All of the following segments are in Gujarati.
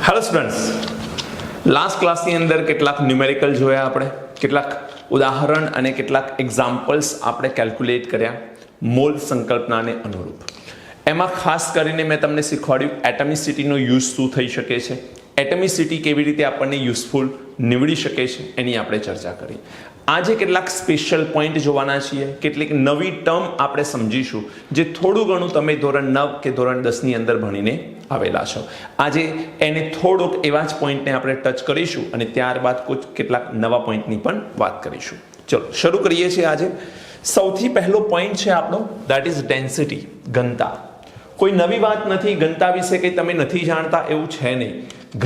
હેલો સ્ટુડન્ટ્સ, લાસ્ટ ક્લાસની અંદર કેટલાક ન્યુમેરિકલ જોયા, આપણે કેટલાક ઉદાહરણ અને કેટલાક એક્ઝામ્પલ્સ આપણે કેલ્ક્યુલેટ કર્યા મોલ સંકલ્પનાને અનુરૂપ. એમાં ખાસ કરીને મેં તમને શીખવાડ્યું એટમિસિટીનો યુઝ શું થઈ શકે છે, એટમિસિટી કેવી રીતે આપણને યુઝફુલ નીવડી શકે છે એની આપણે ચર્ચા કરી. આજે કેટલાક સ્પેશિયલ પોઈન્ટ જોવાના છીએ, કેટલીક નવી ટર્મ આપણે સમજીશું જે થોડું ઘણું તમે ધોરણ 9 કે ધોરણ 10ની અંદર ભણીને આવેલા છો. આજે એને થોડોક એવા જ પોઈન્ટને આપણે ટચ કરીશું અને ત્યારબાદ કેટલાક નવા પોઈન્ટની પણ વાત કરીશું. ચલો શરૂ કરીએ છીએ. આજે સૌથી પહેલો પોઈન્ટ છે આપણો, દેટ ઇઝ ડેન્સિટી, ઘનતા. કોઈ નવી વાત નથી, ઘનતા વિશે કંઈ તમે નથી જાણતા એવું છે નહીં.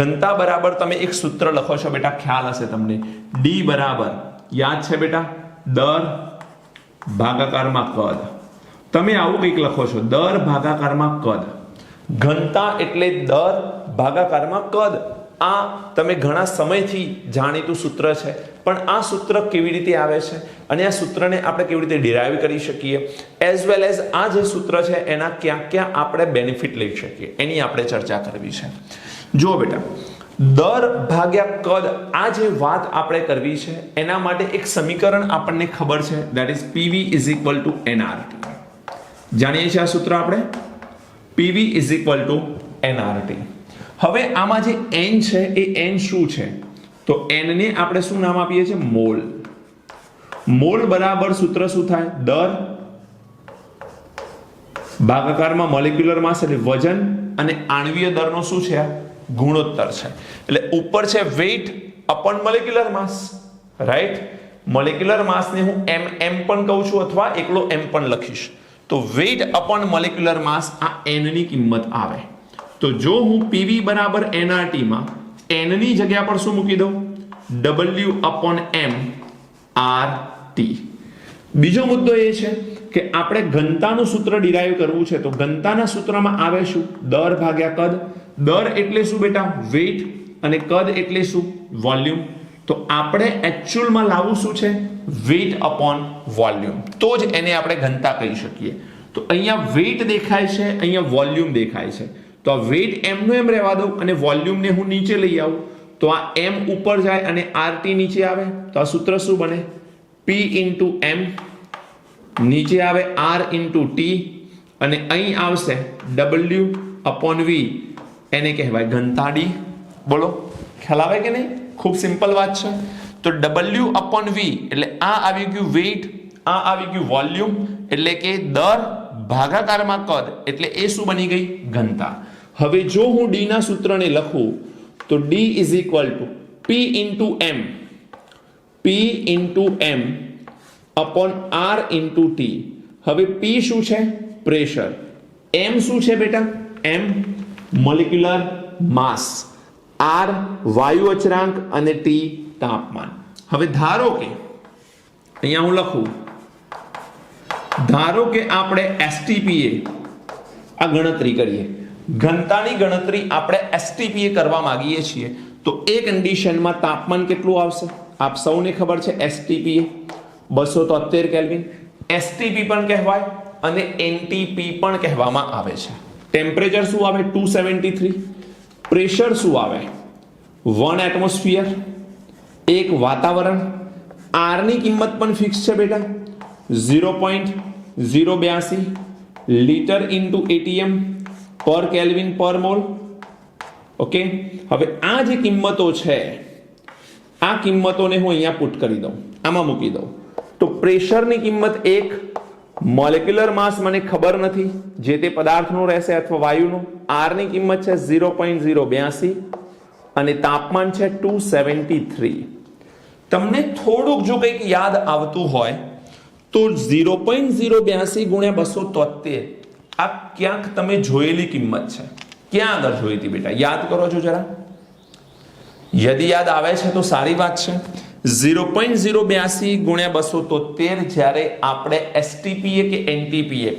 ઘનતા બરાબર તમે એક સૂત્ર લખો છો બેટા, ખ્યાલ હશે તમને, ડી બરાબર, યાદ છે બેટા, દર ભાગાકારમાં કદ. તમે આવું કંઈક લખો છો, દર ભાગાકારમાં કદ. ઘનતા એટલે દર ભાગાકારમાં કદ. આ તમે ઘણા સમયથી જાણીતું સૂત્ર છે, પણ આ સૂત્ર કેવી રીતે આવે છે અને આ સૂત્રને આપણે કેવી રીતે ડિરાઈવ કરી શકીએ, એઝ વેલ એઝ આ જે સૂત્ર છે એના ક્યાં ક્યાં આપણે બેનિફિટ લઈ શકીએ એની આપણે ચર્ચા કરવી છે. જુઓ બેટા, દર ભાગ્યા કદ, આ જે વાત આપણે કરવી છે એના માટે એક સમીકરણ આપણને ખબર છે, that is PV is equal two NRT. જાણીએ છીએ આ સૂત્ર આપણે, PV is equal two NRT. હવે આમાં જે n છે એ n શું છે, તો n ને આપણે શું નામ આપીએ છીએ, મોલ. મોલ બરાબર સૂત્ર શું થાય, દર ભાગાકારમાં મોલેક્યુલર માસ એટલે વજન અને આણ્વીય દરનો શું છે, ગુણોત્તર છે. એટલે ઉપર છે વેઇટ અપોન મોલેક્યુલર માસ, રાઈટ. મોલેક્યુલર માસને હું m પણ કહું છું અથવા એકલો m પણ લખીશ. તો વેઇટ અપોન મોલેક્યુલર માસ આ n ની કિંમત આવે. તો જો હું PV બરાબર NRT માં n ની જગ્યા પર શું મૂકી દઉં, W અપોન m RT. બીજો મુદ્દો એ છે કે આપણે ઘનતાનું સૂત્ર ડિરાઈવ કરવું છે, તો ઘનતાના સૂત્રમાં આવે શું, દર ભાગ્યા કદ. દર એટલે શું બેટા, વેઇટ, અને કદ એટલે શું, વોલ્યુમ. તો આપણે એકચ્યુઅલમાં લાવવું શું છે, વેઇટ અપોન વોલ્યુમ, તો જ એને આપણે ઘનતા કહી શકીએ. તો અહીંયા વેઇટ દેખાય છે, અહીંયા વોલ્યુમ દેખાય છે. તો આ વેઇટ m નું એમ રહેવા દઉં અને વોલ્યુમને હું નીચે લઈ આવું, તો આ m ઉપર જાય અને RT નીચે આવે. તો આ સૂત્ર શું બને, P ઇન્ટુ m, નીચે આવે R ઇન્ટુ T, અને અહીં આવશે W અપોન V, એને કહેવાય ઘનતા D. બોલો ખ્યાલ આવે કે નહીં? ખૂબ સિમ્પલ વાત છે. તો W અપોન V એટલે આ આવી ગયું વેઇટ, આ આવી ગયું વોલ્યુમ, એટલે કે દર ભાગાકારમાં કદ, એટલે એ શું બની ગઈ, ઘનતા. હવે જો હું D ના સૂત્રને લખું તો D is equal two P into M, P into M upon R into T. હવે P શું છે, પ્રેશર. M શું છે બેટા, M મોલેક્યુલર માસ, R વાયુ અચળાંક અને T તાપમાન. હવે ધારો કે અહીંયા હું લખું, ધારો કે આપણે STPA આ ગણતરી કરીએ, ઘનતાની ગણતરી આપણે STPA કરવા માંગીએ છીએ, તો એ કન્ડિશનમાં તાપમાન કેટલું આવશે, આપ સૌને ખબર છે, STPA 273 કેલ્વિન. STP પણ કહેવાય અને NTP પણ કહેવામાં આવે છે. ટેમ્પરેચર શું આવે, 273. પ્રેશર શું આવે, 1 એટમોસ્ફિયર, 1 વાતાવરણ. R ની કિંમત પણ ફિક્સ છે બેટા, 0.082 લીટર ઇન્ટુ ATM પર કેલ્વિન પર મોલ. ઓકે, હવે આ જે કિંમતો છે, આ કિંમતોને હું અહીંયા પુટ કરી દઉં, આમાં મૂકી દઉં. તો પ્રેશરની કિંમત 1, મોલેક્યુલર માસ મને ખબર નથી, જે તે પદાર્થનો રહેશે અથવા વાયુનો. R ની કિંમત છે 0.082 અને તાપમાન છે 273. તમને થોડુંક જો કંઈક યાદ આવતું હોય તો 0.082 ગુણ્યા 273 આ ક્યાંક તમે જોયેલી કિંમત છે. ક્યાં આગળ જોઈ હતી બેટા, યાદ કરો છો જરા. યદી યાદ આવે છે તો સારી વાત છે. 0.082 ગુણ્યા 273 જ્યારે આપણે STPA કે NTPA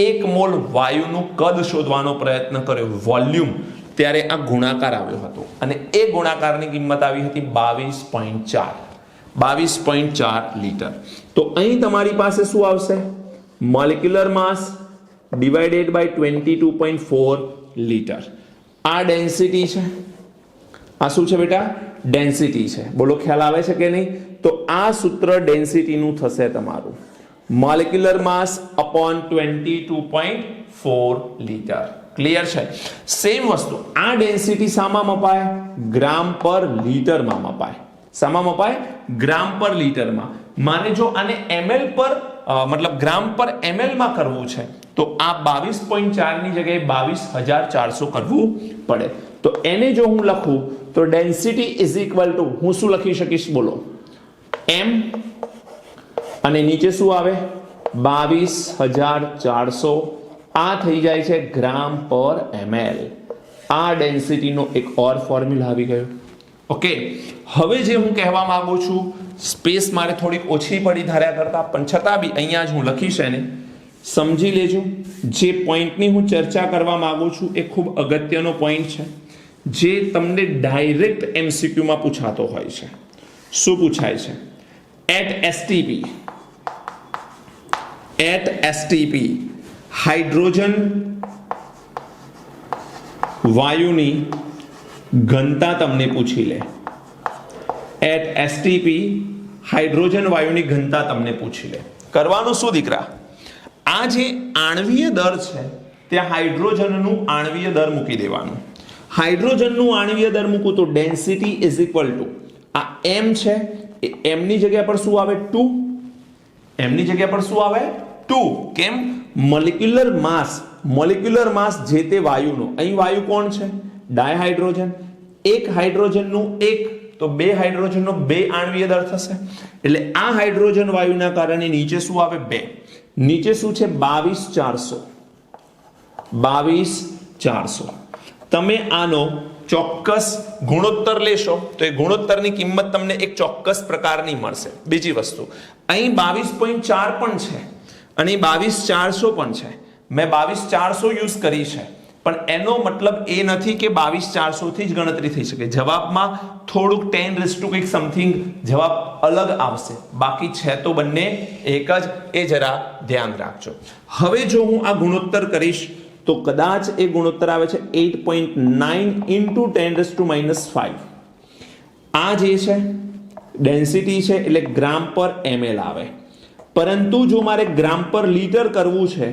1 મોલ વાયુનું કદ શોધવાનો પ્રયત્ન કર્યો, વોલ્યુમ, ત્યારે આ ગુણાકાર આવ્યો હતો અને એ ગુણાકારની કિંમત આવી હતી 22.4 લીટર. તો અહીં તમારી પાસે શું આવશે, molecular mass divided by 22.4 litre. આ ડેન્સિટી છે, આ શું છે બેટા? ડેન્સિટી છે. બોલો ખ્યાલ આવે છે કે નહીં? તો આ સૂત્ર ડેન્સિટીનું થશે તમારું મોલેક્યુલર માસ અપોન 22.4 લીટર. ક્લિયર છે? સેમ વસ્તુ આ ડેન્સિટી શામાં મપાય? ગ્રામ પર લીટરમાં મપાય. શામાં મપાય? ગ્રામ પર લીટરમાં. માને જો આને ml પર મતલબ ગ્રામ પર ml માં કરવું છે તો આ 22.4 ની જગ્યાએ 22,400 કરવું પડે. તો એને જો હું લખું તો ડેન્સિટી ઇઝ ઇક્વલ ટુ હું શું લખી શકીશ? બોલો, m અને નીચે શું આવે? 22,400. આ થઈ જાય છે ગ્રામ પર ml. આ ડેન્સિટીનો એક ઓર ફોર્મ્યુલા આવી ગયો. ઓકે, હવે જે હું કહેવા માંગુ છું, સ્પેસ મારે થોડીક ઓછી પડી ધાર્યા કરતા, પણ છતાં બી અહીંયા જ હું લખીશ એને સમજી લેજો. જે પોઈન્ટની હું ચર્ચા કરવા માંગુ છું એ ખૂબ અગત્યનો પોઈન્ટ છે, જે તમને ડાયરેક્ટ એમસીક્યુમાં પૂછાતો હોય છે. શું પૂછાય છે? એટ એસટીપી હાઇડ્રોજન વાયુની ઘનતા તમને પૂછી લે. એટ એસટીપી હાઇડ્રોજન વાયુની ઘનતા તમને પૂછી લે. કરવાનું શું દીકરા? આ જે આણ્વીય દર છે ત્યાં હાઇડ્રોજનનું આણ્વીય દર મૂકી દેવાનું. હાઇડ્રોજનનું આણ્વીય દર મૂકું તો ડેન્સિટી ઇઝ ઇક્વલ ટુ આ m છે એ m ની જગ્યા પર શું આવે? 2. m ની જગ્યા પર શું આવે? 2. કેમ? મોલેક્યુલર માસ જે તે વાયુનો. અહીં વાયુ કોણ છે? ડાયહાઇડ્રોજન. એક હાઇડ્રોજનનું એક તો બે હાઇડ્રોજનનો બે આણ્વીય દર થશે. એટલે આ હાઇડ્રોજન વાયુના કારણે નીચે શું આવે? 2. નીચે શું છે? 22,400. તમે આનો ચોક્કસ ગુણોત્તર લેશો તો એ ગુણોત્તરની કિંમત તમને એક ચોક્કસ પ્રકારની મળશે. બીજી વસ્તુ, અહીં 22.4 પણ છે અને 22,400 પણ છે. મેં 22,400 યુઝ કરી છે, પણ એનો મતલબ એ નથી કે 22,400 થી જ ગણતરી થઈ શકે. જવાબમાં થોડુંક 10 કંઈક સમથિંગ જવાબ અલગ આવશે, બાકી છે તો બંને એક જ. એ જરા ધ્યાન રાખજો. હવે જો હું આ ગુણોત્તર કરીશ તો કદાચ એ ગુણોત્તર આવે છે 8.9 into 10⁻⁵. આ જે છે ડેન્સિટી છે એટલે ગ્રામ પર ml આવે. પરંતુ જો મારે ગ્રામ પર લીટર કરવું છે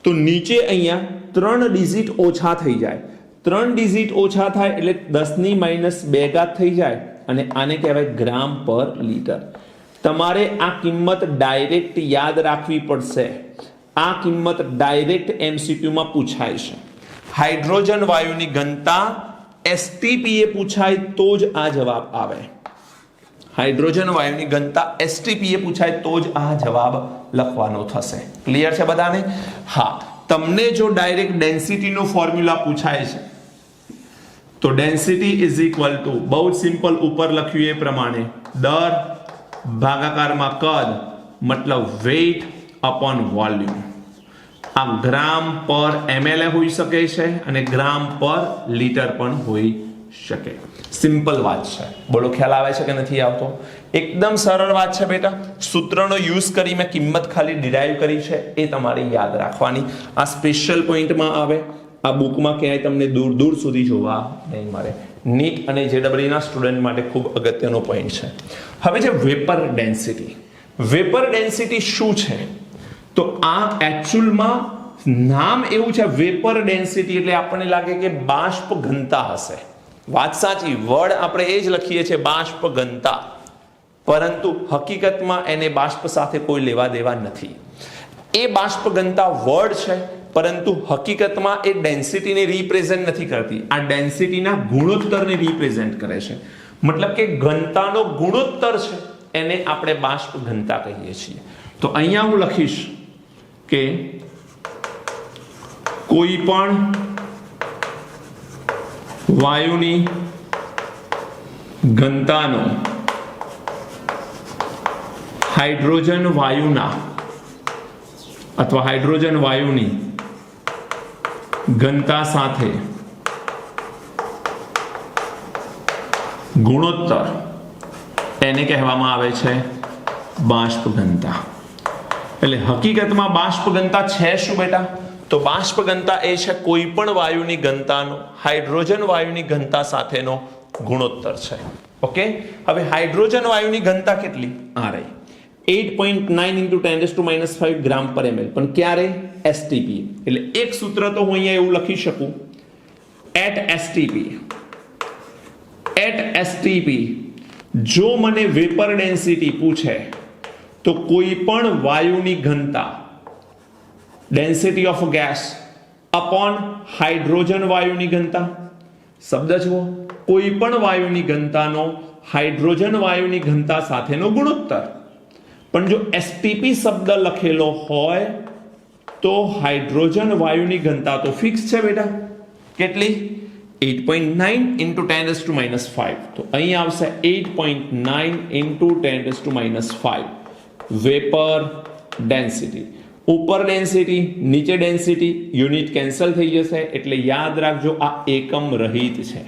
તો નીચે અહીંયા 3 ડિજિટ ઓછા થઈ જાય. 3 ડિજિટ ઓછા થાય એટલે 10⁻²² થઈ જાય અને આને કહેવાય ગ્રામ પર લીટર. તમારે આ કિંમત ડાયરેક્ટ યાદ રાખવી પડશે. આ કિંમત ડાયરેક્ટ એમસીક્યુમાં પૂછાય છે. હાઇડ્રોજન વાયુની ઘનતા એસટીપી પૂછાય તો જ આ જવાબ આવે. હાઇડ્રોજન વાયુની ઘનતા એસટીપી પૂછાય તો જ આ જવાબ લખવાનો થશે. ક્લિયર છે બધાને? હા. તમને જો ડાયરેક્ટ ડેન્સિટીનો ફોર્મ્યુલા પૂછાય છે તો ડેન્સિટી ઇઝ ઇક્વલ ટુ બહુ જ સિમ્પલ ઉપર લખ્યું એ પ્રમાણે દર ભાગાકારમાં કદ મતલબ વેઇટ અપોન વોલ્યુમ. આ ગ્રામ પર ml હોઈ શકે છે અને ગ્રામ પર લીટર પણ હોઈ શકે. સિમ્પલ વાત છે. બોલો ખ્યાલ આવે છે કે નથી આવતો? એકદમ સરળ વાત છે બેટા. સૂત્રનો યુઝ કરી મેં કિંમત ખાલી ડિરાઈવ કરી છે, એ તમારે યાદ રાખવાની. આ સ્પેશિયલ પોઈન્ટમાં આવે. આ બુકમાં ક્યાંય તમને દૂર દૂર સુધી જોવા નહીં મળે. નીટ અને JEE ના સ્ટુડન્ટ માટે ખૂબ અગત્યનો પોઈન્ટ છે. હવે જે વેપર ડેન્સિટી. વેપર ડેન્સિટી શું છે? તો આ એકચ્યુઅલમાં નામ એવું છે વેપર ડેન્સિટી, એટલે આપણને લાગે કે બાષ્પ ઘનતા હશે. વાત સાચી, વર્ડ આપણે એ જ લખીએ છીએ બાષ્પ ઘનતા, પરંતુ હકીકતમાં એને બાષ્પ સાથે કોઈ લેવા દેવા નથી. એ બાષ્પ ઘનતા વર્ડ છે, પરંતુ હકીકતમાં એ ડેન્સિટીને રિપ્રેઝેન્ટ નથી કરતી. આ ડેન્સિટીના ગુણોત્તરને રિપ્રેઝેન્ટ કરે છે. મતલબ કે ઘનતાનો ગુણોત્તર છે એને આપણે બાષ્પ ઘનતા કહીએ છીએ. તો અહીંયા હું લખીશ કે કોઈ પણ વાયુની ઘનતાનો હાઇડ્રોજન વાયુના અથવા હાઇડ્રોજન વાયુની ઘનતા સાથે ગુણોત્તર એને કહેવામાં આવે છે બાષ્પ ઘનતા. એટલે હકીકતમાં બાષ્પ ઘનતા છે શું બેટા? તો બાષ્પ ઘનતા એ છે કોઈ પણ વાયુની ઘનતાનો હાઇડ્રોજન વાયુની ઘનતા સાથેનો ગુણોત્તર છે. ઓકે, હવે હાઇડ્રોજન વાયુની ઘનતા કેટલી? આ રહી 8.9 × 10⁻5 ગ્રામ પર ml. પણ ક્યારે? STP. એટલે એક સૂત્ર તો હું અહીંયા એવું લખી શકું at STP જો મને વેપર ડેન્સિટી પૂછે તો કોઈ પણ વાયુની ઘનતા density of gas upon hydrogen વાયુની ઘનતા. શબ્દ જુઓ, કોઈ પણ વાયુની ઘનતાનો હાઇડ્રોજન વાયુની ઘનતા સાથેનો ગુણોત્તર. પણ જો STP શબ્દ લખેલો હોય તો હાઇડ્રોજન વાયુની ઘનતા તો ફિક્સ છે બેટા. કેટલી? 8.9 × 10⁻5. તો અહીં આવશે 8.9 × 10⁻5 વેપર ડેન્સિટી. ઉપર ડેન્સિટી, નીચે ડેન્સિટી, યુનિટ કેન્સલ થઈ જશે. એટલે યાદ રાખજો આ એકમ રહિત છે.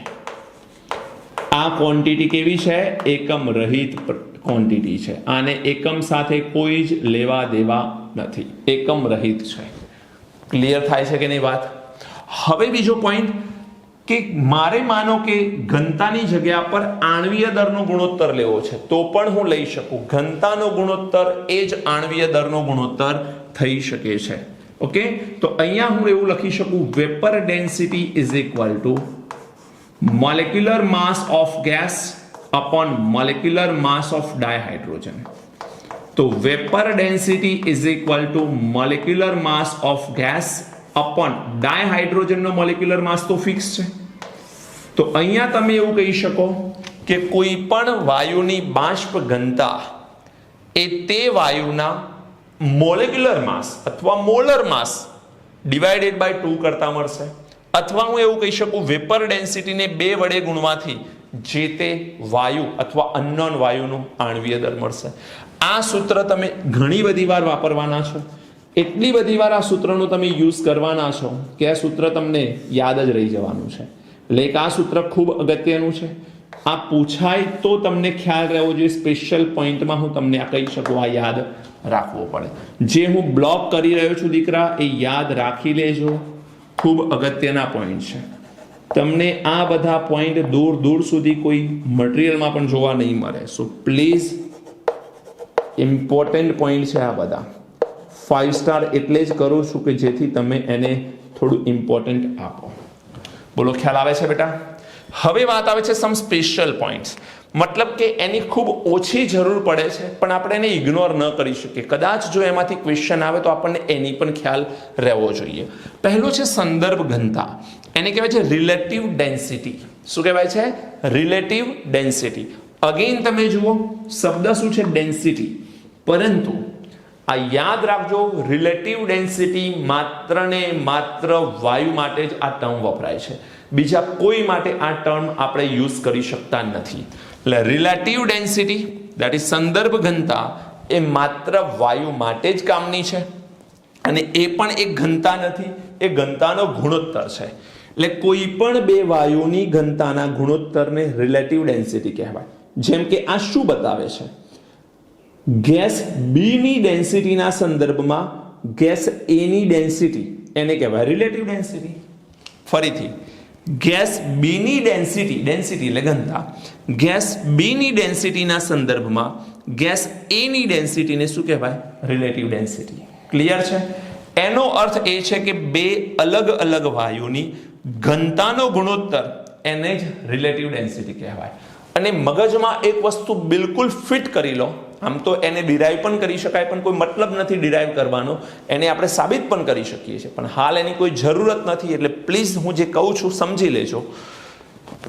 આ ક્વોન્ટિટી કેવી છે? એકમ રહિત ક્વોન્ટિટી છે. આને એકમ સાથે કોઈ જ લેવા દેવા નથી, એકમ રહિત છે. ક્લિયર થાય છે કે નહીં વાત? હવે બીજો પોઈન્ટ કે મારે માનો કે ઘનતાની જગ્યા પર આણ્વીય દરનો ગુણોત્તર લેવો છે તો પણ હું લઈ શકું. ઘનતાનો ગુણોત્તર એ જ આણ્વીય દરનો ગુણોત્તર થઈ શકે છે. ઓકે, તો અહીંયા હું એવું લખી શકું vapour density is equal to molecular mass of gas upon molecular mass of dihydrogen. તો vapour density is equal to molecular mass of gas upon ડાયહાઇડ્રોજનનો મોલેક્યુલર માસ તો ફિક્સ છે. તો અહીંયા તમે એવું કહી શકો કે કોઈ પણ વાયુની બાષ્પ ઘનતા એ તે વાયુના મોલેક્યુલર માસ અથવા મોલર માસ ડિવાઇડેડ બાય 2 કરતા મળશે. અથવા હું એવું કહી શકું વેપર ડેન્સિટીને 2 વડે ગુણવાથી જે તે વાયુ અથવા અનનોન વાયુનું આણ્વીય દર મળશે. આ સૂત્ર તમે ઘણી બધી વાર વાપરવાના છો. એટલી બધી વાર આ સૂત્રનો તમે યુઝ કરવાના છો કે આ સૂત્ર તમને યાદ જ રહી જવાનું છે. એટલે આ સૂત્ર ખૂબ અગત્યનું છે. આ પૂછાય તો તમને ખ્યાલ રહેવો જોઈએ. સ્પેશિયલ પોઈન્ટમાં હું તમને આ કહી શકું, આ યાદ રાખવો પડે. જે હું બ્લોક કરી રહ્યો છું દીકરા એ યાદ રાખી લેજો. ખૂબ અગત્યના પોઈન્ટ છે. તમને આ બધા પોઈન્ટ દૂર દૂર સુધી કોઈ મટીરિયલમાં પણ જોવા નહીં મળે. સો પ્લીઝ ઇમ્પોર્ટન્ટ પોઈન્ટ છે આ બધા. 5 સ્ટાર એટલે જ કરું છું કે જેથી તમે એને થોડું ઇમ્પોર્ટન્ટ આપો. બોલો, ખ્યાલ આવે છે બેટા? હવે વાત આવે છે સમ સ્પેશિયલ પોઈન્ટ્સ. મતલબ કે એની ખૂબ ઓછી જરૂર પડે છે પણ આપણે એને ઇગ્નોર ન કરી શકીએ. કદાચ જો એમાંથી ક્વેશ્ચન આવે તો આપણને એની પણ ખ્યાલ રહેવો જોઈએ. પહેલું છે સંદર્ભ ઘનતા. એને કહેવાય છે રિલેટિવ ડેન્સિટી. શું કહેવાય છે? Relative density. અગેન તમે જુઓ શબ્દ શું છે? ડેન્સિટી. પરંતુ આ યાદ રાખજો રિલેટિવ ડેન્સિટી માત્ર ને માત્ર વાયુ માટે જ આ ટર્મ વપરાય છે. બીજા કોઈ માટે આ ટર્મ આપણે યુઝ કરી શકતા નથી. એટલે રિલેટિવ ડેન્સિટી દેટ ઇઝ સંદર્ભ ઘનતા એ માત્ર વાયુ માટે જ કામની છે અને એ પણ એક ઘનતા નથી, એ ઘનતાનો ગુણોત્તર છે. એટલે કોઈ પણ બે વાયુની ઘનતાના ગુણોત્તરને રિલેટિવ ડેન્સિટી કહેવાય. જેમ કે આ શું બતાવે છે? ગેસ બી ની ડેન્સિટીના સંદર્ભમાં ગેસ એ ની ડેન્સિટી એને કહેવાય રિલેટિવ ડેન્સિટી. ફરીથી ગેસ બી ની ડેન્સિટી એટલે ઘનતા, ગેસ બી ની ડેન્સિટીના સંદર્ભમાં ગેસ એ ની ડેન્સિટીને શું કહેવાય? Relative density. ક્લિયર છે? એનો અર્થ એ છે કે બે અલગ અલગ વાયુની ઘનતાનો ગુણોત્તર એને જ રિલેટિવ ડેન્સિટી કહેવાય. અને મગજમાં એક વસ્તુ બિલકુલ ફિટ કરી લો. આમ તો એને ડિરાઈવ પણ કરી શકાય પણ કોઈ મતલબ નથી ડિરાઈવ કરવાનો. એને આપણે સાબિત પણ કરી શકીએ છીએ પણ હાલ એની કોઈ જરૂરત નથી. એટલે પ્લીઝ હું જે કહું છું સમજી લેજો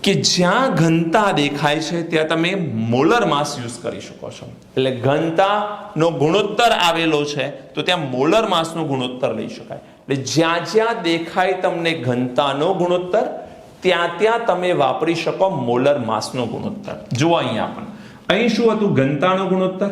કે જ્યાં ઘનતા દેખાય છે ત્યાં તમે મોલર માસ યુઝ કરી શકો છો. એટલે ઘનતાનો ગુણોત્તર આવેલો છે તો ત્યાં મોલર માસનો ગુણોત્તર લઈ શકાય. એટલે જ્યાં જ્યાં દેખાય તમને ઘનતાનો ગુણોત્તર ત્યાં તમે વાપરી શકો મોલર માસનો ગુણોત્તર. જુઓ અહીંયા પણ અહીં શું હતું? ઘનતાનો ગુણોત્તર.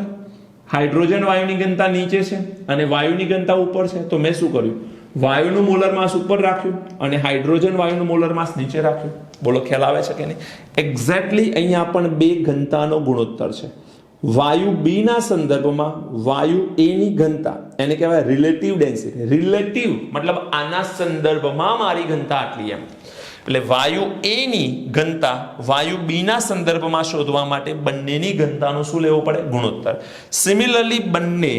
હાઇડ્રોજન વાયુની ઘનતા નીચે છે અને વાયુની ઘનતા ઉપર છે. તો મેં શું કર્યું? વાયુનું મોલર માસ ઉપર રાખ્યું અને હાઇડ્રોજન વાયુનું મોલર માસ નીચે રાખ્યું. બોલો, ખ્યાલ આવે છે કે નહીં? એક્ઝેક્ટલી અહીંયા પણ બે ઘનતાનો ગુણોત્તર છે. વાયુ બી ના સંદર્ભમાં વાયુ એ ની ઘનતા એને કહેવાય રિલેટિવ ડેન્સિટી. રિલેટિવ મતલબ આના સંદર્ભમાં મારી ઘનતા આટલી એમ. એટલે વાયુ એ ની ઘનતા વાયુ બી ના સંદર્ભમાં શોધવા માટે બંનેની ઘનતાનો શું લેવો પડે? ગુણોત્તર. સિમિલરલી બંને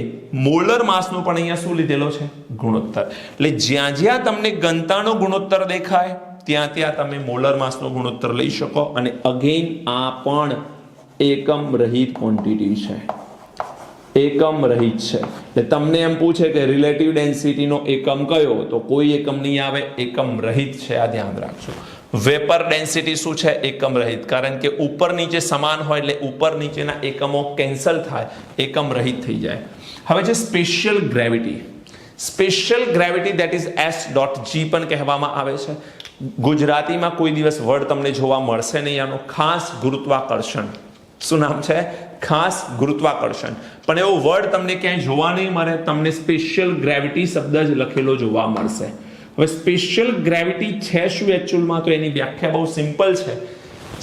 મોલર માસનો પણ અહીંયા શું લીધેલો છે? ગુણોત્તર. એટલે જ્યાં જ્યાં તમને ઘનતાનો ગુણોત્તર દેખાય ત્યાં ત્યાં તમે મોલર માસનો ગુણોત્તર લઈ શકો. અને અગેન આ પણ એકમ રહિત ક્વોન્ટિટી છે. એકમ રહિત છે. એટલે તમને એમ પૂછે કે રિલેટિવ ડેન્સિટીનો એકમ કયો, તો કોઈ એકમ નહીં આવે, એકમ રહિત છે. આ ધ્યાન રાખજો. વેપર ડેન્સિટી શું છે? એકમ રહિત. કારણ કે ઉપર નીચે સમાન હોય એટલે ઉપર નીચેના એકમો કેન્સલ થાય, એકમ રહિત થઈ જાય. હવે છે special gravity. Special gravity that is S.G પણ કહેવામાં આવે છે. ગુજરાતીમાં કોઈ દિવસ વર્ડ તમને જોવા મળશે નહીં આનો. ખાસ ગુરુત્વાકર્ષણ. શું નામ છે? ખાસ ગુરુત્વાકર્ષણ. પણ એવો વર્ડ તમને ક્યાંય જોવા નહીં મળે, તમને સ્પેશિયલ ગ્રેવિટી શબ્દ જ લખેલો જોવા મળશે. હવે સ્પેશિયલ ગ્રેવિટી છે શું એકચ્યુઅલમાં? તો એની વ્યાખ્યા બહુ સિમ્પલ છે.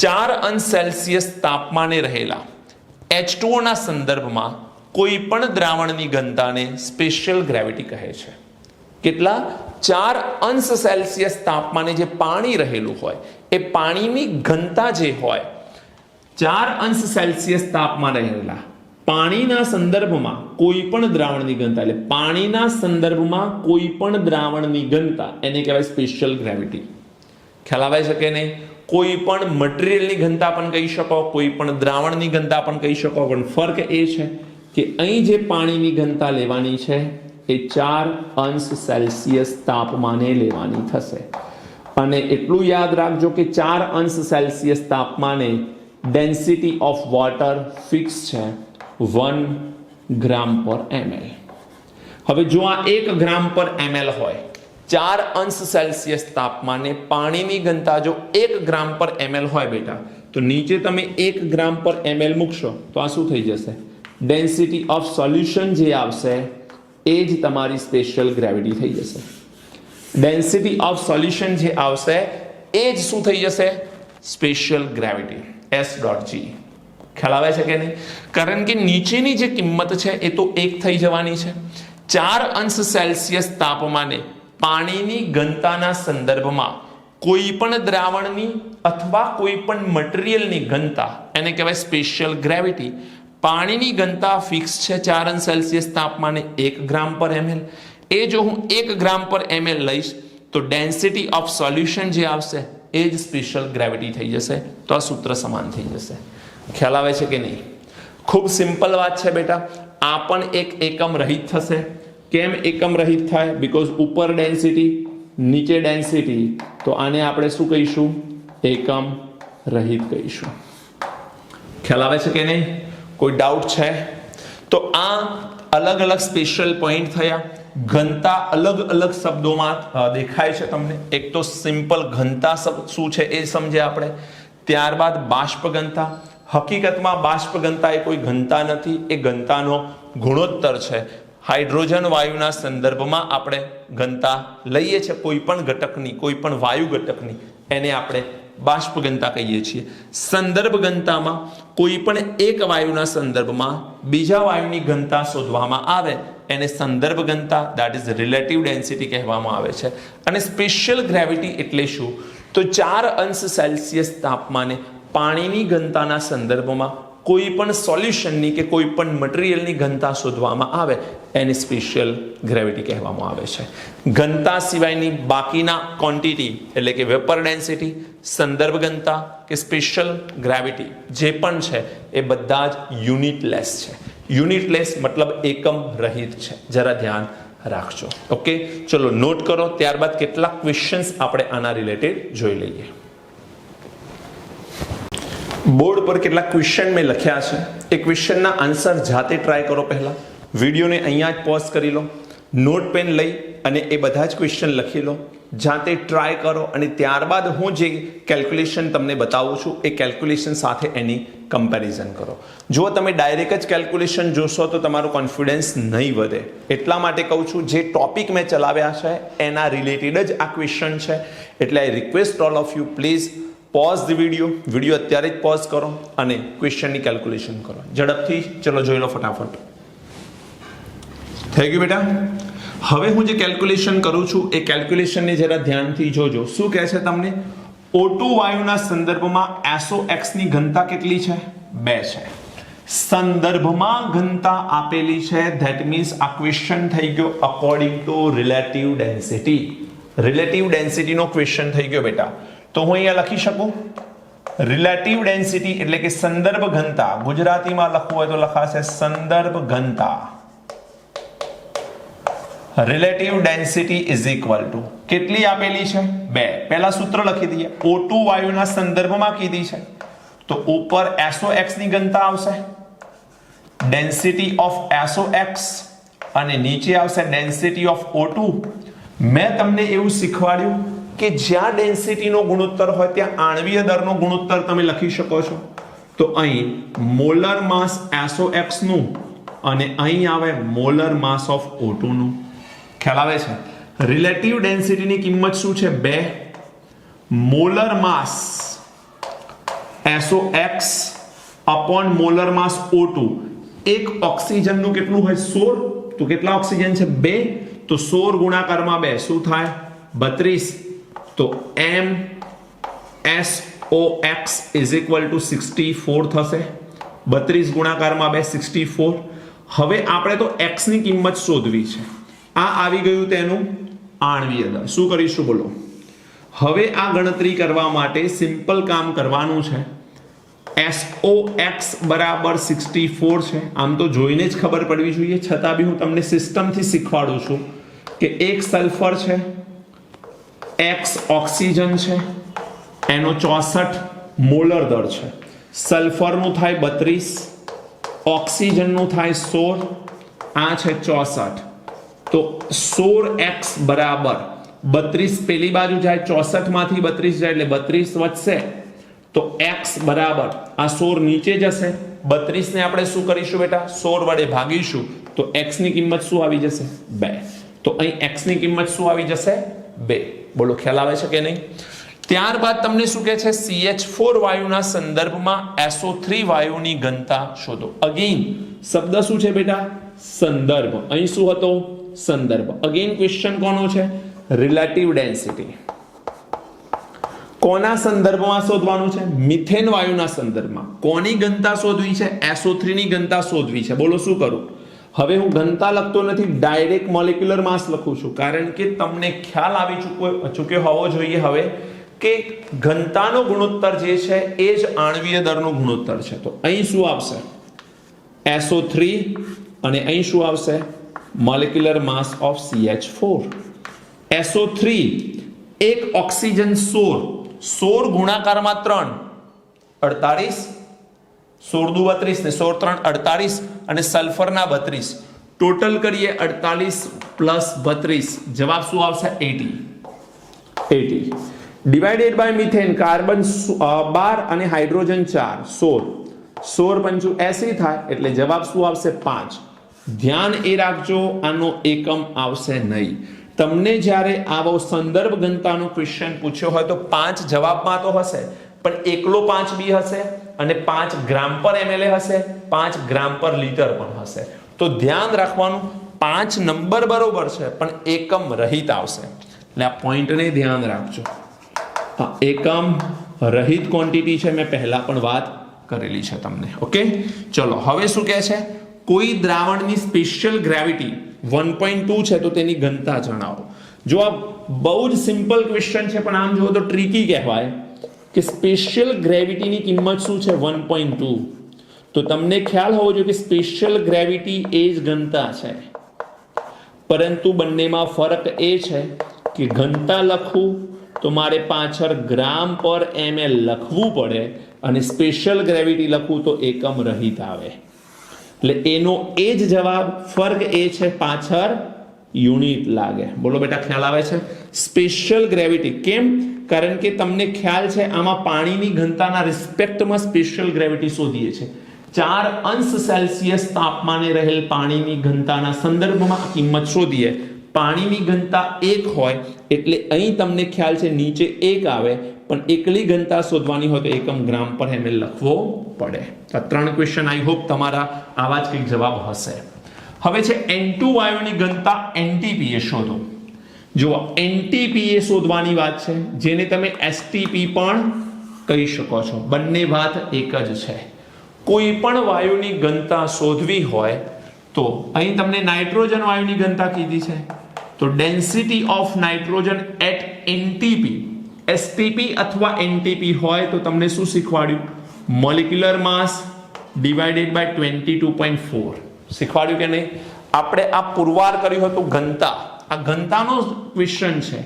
4 અંશ સેલ્સિયસ તાપમાને રહેલા H2O ના સંદર્ભમાં કોઈ પણ દ્રાવણની ઘનતાને સ્પેશિયલ ગ્રેવિટી કહે છે. કેટલા? 4 અંશ સેલ્સિયસ તાપમાને જે પાણી રહેલું હોય એ પાણીની ઘનતા જે હોય 4 અંશ સેલ્સિયસ તાપમાન રહેલા પાણીના સંદર્ભમાં કોઈ પણ દ્રાવણની ઘનતા, એટલે પાણીના સંદર્ભમાં કોઈ પણ દ્રાવણની ઘનતા એને કહેવાય સ્પેશિયલ ગ્રેવિટી. ખ્યાલ આવે છે કે નહીં? કોઈ પણ મટીરિયલની ઘનતા પણ કહી શકો, કોઈ પણ દ્રાવણની ઘનતા પણ કહી શકો. પણ ફરક એ છે કે અહીં જે પાણીની ઘનતા લેવાની છે એ 4 અંશ સેલ્સિયસ તાપમાને લેવાની થશે. અને એટલું યાદ રાખજો કે 4 અંશ સેલ્સિયસ તાપમાને ડેન્સિટી ઓફ વોટર ફિક્સ છે 1 ગ્રામ પર ml. હવે જો આ 1 ગ્રામ પર ml હોય, 4 અંશ સેલ્સિયસ તાપમાને પાણીની ઘનતા જો 1 ગ્રામ પર ml હોય બેટા, તો નીચે તમે 1 ગ્રામ પર ml મૂકશો તો આ શું થઈ જશે? ડેન્સિટી ઓફ સોલ્યુશન જે આવશે એ જ તમારી સ્પેશિયલ ગ્રેવિટી થઈ જશે. ડેન્સિટી ઓફ સોલ્યુશન જે આવશે એ જ શું થઈ જશે? Special gravity S.G. ખ્યાલ આવે છે કે નહીં? કારણ કે નીચેની જે કિંમત છે એ તો 1 થઈ જવાની છે. 4 અંશ સેલ્સિયસ તાપમાને પાણીની ઘનતાના સંદર્ભમાં કોઈ પણ દ્રાવણની અથવા કોઈ પણ મટીરિયલની ઘનતા એને કહેવાય સ્પેશિયલ ગ્રેવિટી. પાણીની ઘનતા ફિક્સ છે 4 અંશ સેલ્સિયસ તાપમાને 1 ગ્રામ પર ml. એ જો હું 1 ગ્રામ પર ml લઈશ તો ડેન્સિટી ઓફ સોલ્યુશન જે આવશે એ જ સ્પેશિયલ ગ્રેવિટી થઈ જશે. તો આ સૂત્ર સમાન થઈ જશે. ખ્યાલ આવે છે કે નહીં? ખૂબ સિમ્પલ વાત છે બેટા. આ પણ એક એકમ રહિત થશે. કેમ એકમ રહિત થાય? બીકોઝ ઉપર ડેન્સિટી નીચે ડેન્સિટી, તો આને આપણે શું કહીશું? એકમ રહિત કહીશું. ખ્યાલ આવે છે કે નહીં? કોઈ ડાઉટ છે? તો આ અલગ અલગ સ્પેશિયલ પોઈન્ટ થયા. ઘનતા અલગ અલગ શબ્દોમાં દેખાય છે તમને. એક તો સિમ્પલ ઘનતા શું છે એ સમજ્યા આપણે. ત્યારબાદ બાષ્પ ઘનતા. હકીકતમાં બાષ્પ ઘનતા એ કોઈ ઘનતા નથી, એ ઘનતાનો ગુણોત્તર છે. હાઇડ્રોજન વાયુના સંદર્ભમાં આપણે ઘનતા લઈએ છીએ કોઈ પણ ઘટકની, કોઈ પણ વાયુ ઘટકની, એને આપણે બાષ્પ ઘનતા કહીએ છીએ. સંદર્ભ ઘનતામાં કોઈ પણ એક વાયુના સંદર્ભમાં બીજા વાયુની ઘનતા શોધવામાં આવે એને સંદર્ભ ઘનતા દેટ ઇઝ રિલેટિવ ડેન્સિટી કહેવામાં આવે છે. અને સ્પેશિયલ ગ્રેવિટી એટલે શું? તો 4 અંશ સેલ્સિયસ તાપમાને પાણીની ઘનતાના સંદર્ભમાં કોઈ પણ સોલ્યુશનની કે કોઈ પણ મટીરિયલની ઘનતા શોધવામાં આવે એને સ્પેશિયલ ગ્રેવિટી કહેવામાં આવે છે. ઘનતા સિવાયની બાકીના ક્વોન્ટિટી એટલે કે વેપર ડેન્સિટી, સંદર્ભ ઘનતા કે સ્પેશિયલ ગ્રેવિટી જે પણ છે એ બધા જ યુનિટલેસ છે. યુનિટલેસ મતલબ એકમ રહિત છે. જરા ધ્યાન રાખજો. ઓકે, ચલો નોટ કરો. ત્યારબાદ કેટલાક ક્વેશ્ચન્સ આપણે આના રિલેટેડ જોઈ લઈએ. બોર્ડ પર કેટલાક ક્વેશ્ચન મેં લખ્યા છે. એ ક્વેશ્ચનના આન્સર જાતે ટ્રાય કરો. પહેલા વિડીયોને અહીંયા જ પોઝ કરી લો, નોટ પેન લઈ અને એ બધા જ ક્વેશ્ચન લખી લો, જાતે ટ્રાય કરો અને ત્યારબાદ હું જે કેલ્ક્યુલેશન તમને બતાવું છું એ કેલ્ક્યુલેશન સાથે એની કમ્પેરિઝન કરો. જો તમે ડાયરેક્ટ જ કેલ્ક્યુલેશન જોશો તો તમારું કોન્ફિડન્સ નહીં વધે. એટલા માટે કહું છું જે ટોપિક મેં ચલાવ્યા છે એના રિલેટેડ જ આ ક્વેશ્ચન છે. એટલે I request all of you please pause the video અત્યારે જ પોઝ કરો અને ક્વેશ્ચનની કેલ્ક્યુલેશન કરો ઝડપથી. ચલો જોઈ લો ફટાફટ. થઈ ગયું બેટા? હવે હું જે કેલ્ક્યુલેશન કરું છું એ કેલ્ક્યુલેશનને જરા ધ્યાનથી જોજો. શું કહે છે તમને? O2 વાયુના સંદર્ભમાં SOx ની ઘનતા કેટલી છે? 2 છે. સંદર્ભમાં ઘનતા આપેલી છે. ધેટ મીન્સ આ ક્વેશ્ચન થઈ ગયો according to relative density. Relative ડેન્સિટીનો ક્વેશ્ચન થઈ ગયો બેટા. તો હું અહીંયા લખી શકું રિલેટિવ ડેન્સિટી એટલે કે સંદર્ભ ઘનતા. ગુજરાતીમાં લખવું હોય તો લખાશે સંદર્ભ ઘનતા. Relative density is equal two કેટલી આપેલી છે? 2. પહેલા સૂત્ર લખી દઈએ. O2 વાયુના સંદર્ભમાં કીધી છે તો ઉપર SOx ની ઘનતા આવશે, ડેન્સિટી ઓફ SOx, અને નીચે આવશે ડેન્સિટી ઓફ O2. મેં તમને એવું શીખવાડ્યું કે જ્યાં ડેન્સિટીનો ગુણોત્તર હોય ત્યાં આણ્વીય દરનો ગુણોત્તર તમે લખી શકો છો. તો અહીં મોલર માસ SOx નું અને અહીં આવે મોલર માસ ઓફ O2 નું. ખ્યાલ આવે છે? રિલેટિવ ડેન્સિટીની કિંમત શું છે? 2. મોલર માસ SOx અપોન મોલર માસ O2. એક ઓક્સિજનનું કેટલું હોય? 16. તો કેટલા ઓક્સિજન છે? 2. તો 16 ગુણાકારમાં 2 શું થાય? 32. તો MSOx ઇઝ ઇક્વલ ટુ 64 થશે. 32 ગુણાકારમાં 2 64. હવે આપણે તો x ની કિંમત શોધવી છે. આ આવી ગયું તેનું આણ્વીય દળ. શું કરીશું બોલો? હવે આ ગણતરી કરવા માટે સિમ્પલ કામ કરવાનું છે. SOx બરાબર 64 છે. આમ તો જોઈને જ ખબર પડવી જોઈએ, છતાં બી હું તમને સિસ્ટમથી શીખવાડું છું કે એક સલ્ફર છે, X ઓક્સિજન છે, એનો 64 મોલર દર છે. સલ્ફરનું થાય 32, ઓક્સિજનનું થાય 16, આ છે 64. તો 16x બરાબર 32 પેલી બાજુ જાય, 64 માંથી 32 જાય એટલે 32 વધશે. તો x બરાબર આ 16 નીચે જશે. 32 ને આપણે શું કરીશું બેટા? 16 વડે ભાગીશું તો x ની કિંમત શું આવી જશે? 2. તો અહીં x ની કિંમત શું આવી જશે? 2. બોલો ખ્યાલ આવે છે કે નહીં? ત્યારબાદ તમને શું કહે છે? CH4 વાયુના સંદર્ભમાં SO3 વાયુની ઘનતા શોધો. અગેન શબ્દ શું છે બેટા? સંદર્ભ. અહીં શું હતો? સંદર્ભ. અગેન ક્વેશ્ચન કોનો છે? Relative density. કોના સંદર્ભમાં શોધવાનું છે? મિથેન વાયુના સંદર્ભમાં. કોની ઘનતા શોધવી છે? SO3 ની ઘનતા શોધવી છે. બોલો શું કરું? હવે હું ઘનતા લખતો નથી, ડાયરેક્ટ મોલેક્યુલર માસ લખું છું, કારણ કે તમને ખ્યાલ આવી ચૂક્યો હોવો જોઈએ હવે કે ઘનતાનો ગુણોત્તર જે છે એ જ આણ્વીય દરનો ગુણોત્તર છે. તો અહીં શું આવશે? SO3 અને અહીં શું આવશે? Molecular mass of CH4. SO3 એક ઓક્સિજન 16 ગુણાકારમાં 3 48, 16 દુ 32 ને 16 3 48 અને સલ્ફરના 32. ટોટલ કરીએ 48 પ્લસ 32, જવાબ શું આવશે? 80. ડિવાઇડેડ બાય મિથેન, કાર્બન 12 અને હાઇડ્રોજન 4, 16 પંચુ 80 થાય એટલે જવાબ શું આવશે? 5. ધ્યાન એ રાખજો, આનો એકમ આવશે નહીં. તમને જ્યારે આવો સંદર્ભ ઘનતાનો ક્વેશ્ચન પૂછ્યો હોય તો 5 જવાબમાં તો હશે, પણ એકલો 5 બી હશે અને 5 ગ્રામ પર ml હશે, 5 ગ્રામ પર લિટર પણ હશે. તો ધ્યાન રાખવાનું, 5 નંબર બરોબર છે પણ એકમ રહિત આવશે. એટલે આ પોઈન્ટને ધ્યાન રાખજો. એકમ રહિત ક્વોન્ટિટી છે, મેં પહેલા પણ વાત કરેલી છે તમને. ઓકે, ચલો હવે શું કહે છે? કોઈ દ્રાવણની સ્પેશિયલ ગ્રેવિટી 1.2 છે તો તેની ઘનતા જણાવો. જો આ બહુ જ સિમ્પલ ક્વેશ્ચન છે પણ આમ જુઓ તો ટ્રિકી કહેવાય કે સ્પેશિયલ ગ્રેવિટીની કિંમત શું છે? 1.2. તો તમને ખ્યાલ હોવો જોઈએ કે સ્પેશિયલ ગ્રેવિટી એ જ ઘનતા છે, પરંતુ બંનેમાં ફરક એ છે કે ઘનતા લખવું તો મારે પાછળ ગ્રામ પર ml લખવું પડે અને સ્પેશિયલ ગ્રેવિટી લખવું તો એકમ રહિત આવે. એટલે એનો એ જ જવાબ, ફર્ક એ છે પાછળ યુનિટ લાગે. બોલો બેટા ખ્યાલ આવે છે? સ્પેશિયલ ગ્રેવિટી કેમ? કારણ કે તમને ખ્યાલ છે આમાં પાણીની ઘનતાના રિસ્પેક્ટમાં સ્પેશિયલ ગ્રેવિટી શોધીએ છે. 4 અંશ સેલ્સિયસ તાપમાને રહેલ પાણીની ઘનતાના સંદર્ભમાં કિંમત શોધીએ. પાણીની ઘનતા 1 હોય એટલે અહીં તમને ખ્યાલ છે નીચે 1 આવે, પણ એકલી ઘનતા શોધવાની હોય તો એકમ ગ્રામ પર ml લખવો પડે. આ 3 ક્વેશ્ચન આઈ હોપ તમારા આવા જ કંઈક જવાબ હશે. હવે છે N2 વાયુની ઘનતા NTPA શોધો. જો NTPA શોધવાની વાત છે, જેને તમે STP પણ કહી શકો છો. બંને વાત એક જ છે. કોઈ પણ વાયુની ઘનતા શોધવી હોય તો અહીં તમને નાઇટ્રોજન વાયુની ઘનતા કીધી છે, તો density of nitrogen at NTP, STP અથવા NTP હોય તો તમને શું શીખવાડ્યું? મોલેક્યુલર માસ ડિવાઇડેડ બાય 22.4 શીખવાડ્યું કે નહીં? આપણે આ પુરવાર કર્યું હતું ઘનતા. આ ઘનતાનો ક્વેશ્ચન છે,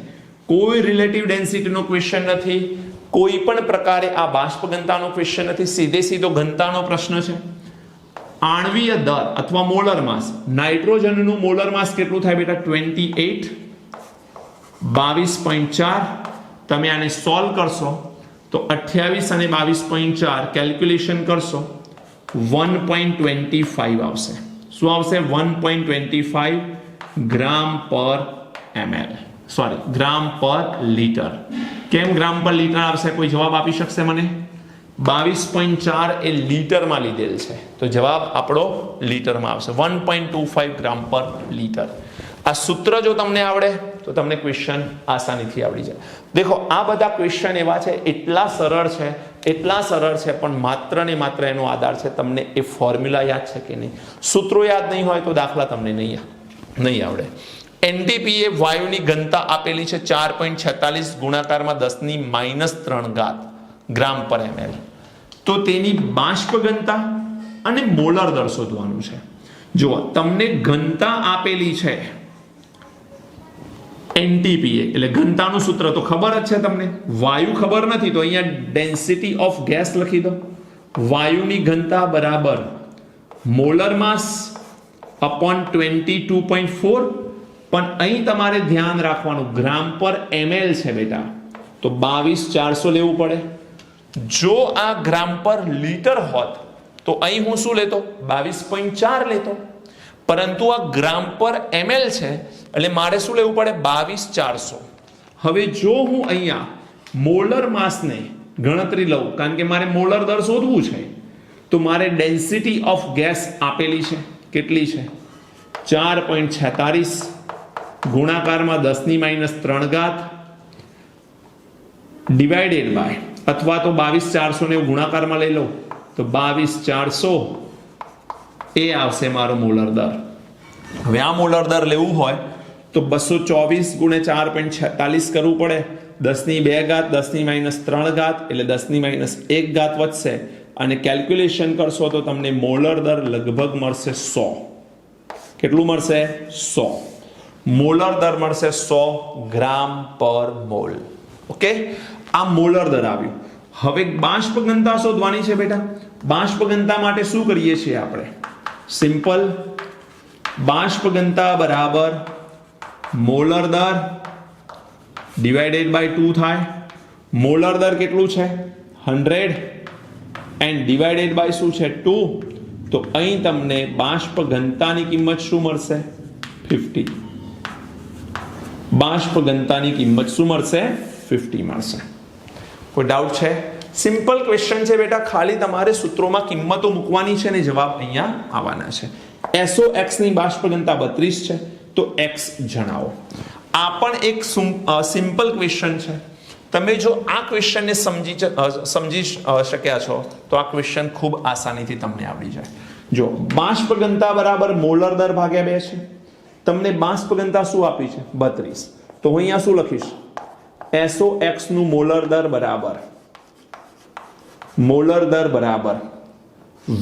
કોઈ રિલેટિવ ડેન્સિટીનો ક્વેશ્ચન નથી, કોઈ પણ પ્રકારે આ બાષ્પ ઘનતાનો ક્વેશ્ચન નથી, સીધો ઘનતાનો પ્રશ્ન છે. આણ્વીય દર અથવા મોલર માસ, નાઇટ્રોજનનું મોલર માસ કેટલું થાય બેટા? 28, 22.4. તમે આને સોલ્વ કરશો તો 28 અને 22.4 કેલ્ક્યુલેશન કરશો 1.25 આવશે. શું આવશે? 1.25 ગ્રામ પર ml, સોરી ગ્રામ પર લીટર. કેમ ગ્રામ પર લીટર આવશે? કોઈ જવાબ આપી શકશે મને? 22.4 એ લીટરમાં લીધેલ છે, તો જવાબ આપણો લીટરમાં આવશે. 1.25 ગ્રામ પર લીટર. આ સૂત્ર જો તમને આવડે તો તમને ક્વેશ્ચન આસાનીથી આવડી જાય. દેખો આ બધા ક્વેશ્ચન એવા છે, એટલા સરળ છે, પણ માત્ર ને માત્ર એનો આધાર છે તમને એ ફોર્મ્યુલા યાદ છે કે નહીં. સૂત્રો યાદ નહીં હોય તો દાખલા તમને નહીં આવડે. NTPA વાયુની ઘનતા આપેલી છે 4.46 ગુણાકારમાં 10⁻³ ગ્રામ પર ml. તો તેની બાષ્પ ઘનતા અને મોલર દર શોધવાનું છે. જો તમને ઘનતા આપેલી છે NTPA એટલે ઘનતાનું સૂત્ર તો ખબર જ છે તમને, વાયુ ખબર નથી તો અહીંયા ડેન્સિટી ઓફ ગેસ લખી દો. વાયુની ઘનતા બરાબર મોલર માસ અપોન 22.4, પણ અહીં તમારે ધ્યાન રાખવાનું ગ્રામ પર ml છે બેટા, તો 22,400 લેવું પડે. જો આ ગ્રામ પર લીટર હોત તો અહીં હું શું લેતો? 22.4 લેતો, પરંતુ આ ગ્રામ પર ml છે એટલે મારે શું લેવું પડે? 22,400. હવે જો હું અહીંયા મોલર માસને ગણતરી લઉં, કારણ કે મારે મોલર દર શોધવું છે, તો મારે ડેન્સિટી ઓફ ગેસ આપેલી છે, કેટલી છે? 4.46 ગુણાકારમાં 10⁻³ ડિવાઇડેડ બાય, અથવા તો 22,400 ને ગુણાકારમાં લઈ લો તો 22,400 એ આવશે મારો મોલર દર. હવે આ મોલર દર લેવું હોય તો 224 × 4.46 કરવું પડે. 10⁻², 10⁻³ એટલે 10⁻1 વધશે, અને કેલ્ક્યુલેશન કરશો તો તમને મોલર દર લગભગ મળશે 100. કેટલું મળશે? 100. મોલર દર મળશે 100 ગ્રામ પર મોલ. ઓકે, આ મોલર દર આવ્યું. હવે બાષ્પ ઘનતા શોધવાની છે બેટા. બાષ્પ ઘનતા માટે શું કરીએ છીએ આપણે? સિમ્પલ, બાષ્પ ઘનતા બરાબર મોલર દર ડિવાઇડેડ બાય 2 થાય. મોલર દર કેટલું છે? 100 એન્ડ ડિવાઇડેડ બાય શું છે? 2. તો અહીં તમને બાષ્પ ઘનતાની કિંમત શું મળશે? 50. બાષ્પ ઘનતાની કિંમત શું મળશે? 50 મળશે. કોઈ ડાઉટ છે? સિમ્પલ ક્વેશ્ચન છે બેટા, ખાલી તમારે સૂત્રોમાં કિંમતો મૂકવાની છે ને જવાબ અહીંયા આવવાના છે. SOX ની બાષ્પ ઘનતા 32 છે, તો X જણાવો. આ પણ એક સિમ્પલ ક્વેશ્ચન છે. તમે જો આ ક્વેશ્ચનને સમજી શક્યા છો તો આ ક્વેશ્ચન ખૂબ આસાનીથી તમને આવડી જાય. જો બાષ્પ ઘનતા બરાબર મોલર દર ભાગ્યા 2 છે. તમને બાષ્પ ઘનતા શું આપી છે? 32. તો હું અહીંયા શું લખીશ? SOX નું મોલર દર બરાબર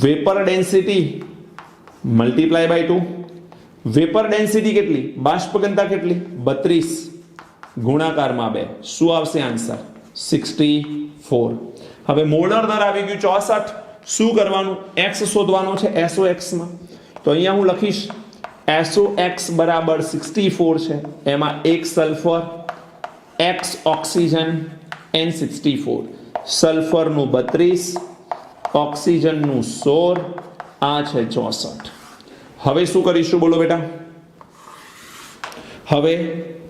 vapour density multiply by 2. Vapour density કેટલી? બાષ્પ ઘનતા કેટલી? 32 ગુણાકારમાં 2. શું આવશે આન્સર? 64. હવે મોલર દર આવી ગયું 64. શું કરવાનું? X શોધવાનો છે SOX માં. તો અહીંયા હું લખીશ SOX બરાબર 64 છે, એમાં 1 સલ્ફર, X ઓક્સિજન, N64. સલ્ફરનું 32, ઓક્સિજનનું 16, આ છે 64. હવે શું કરીશું બોલો બેટા? હવે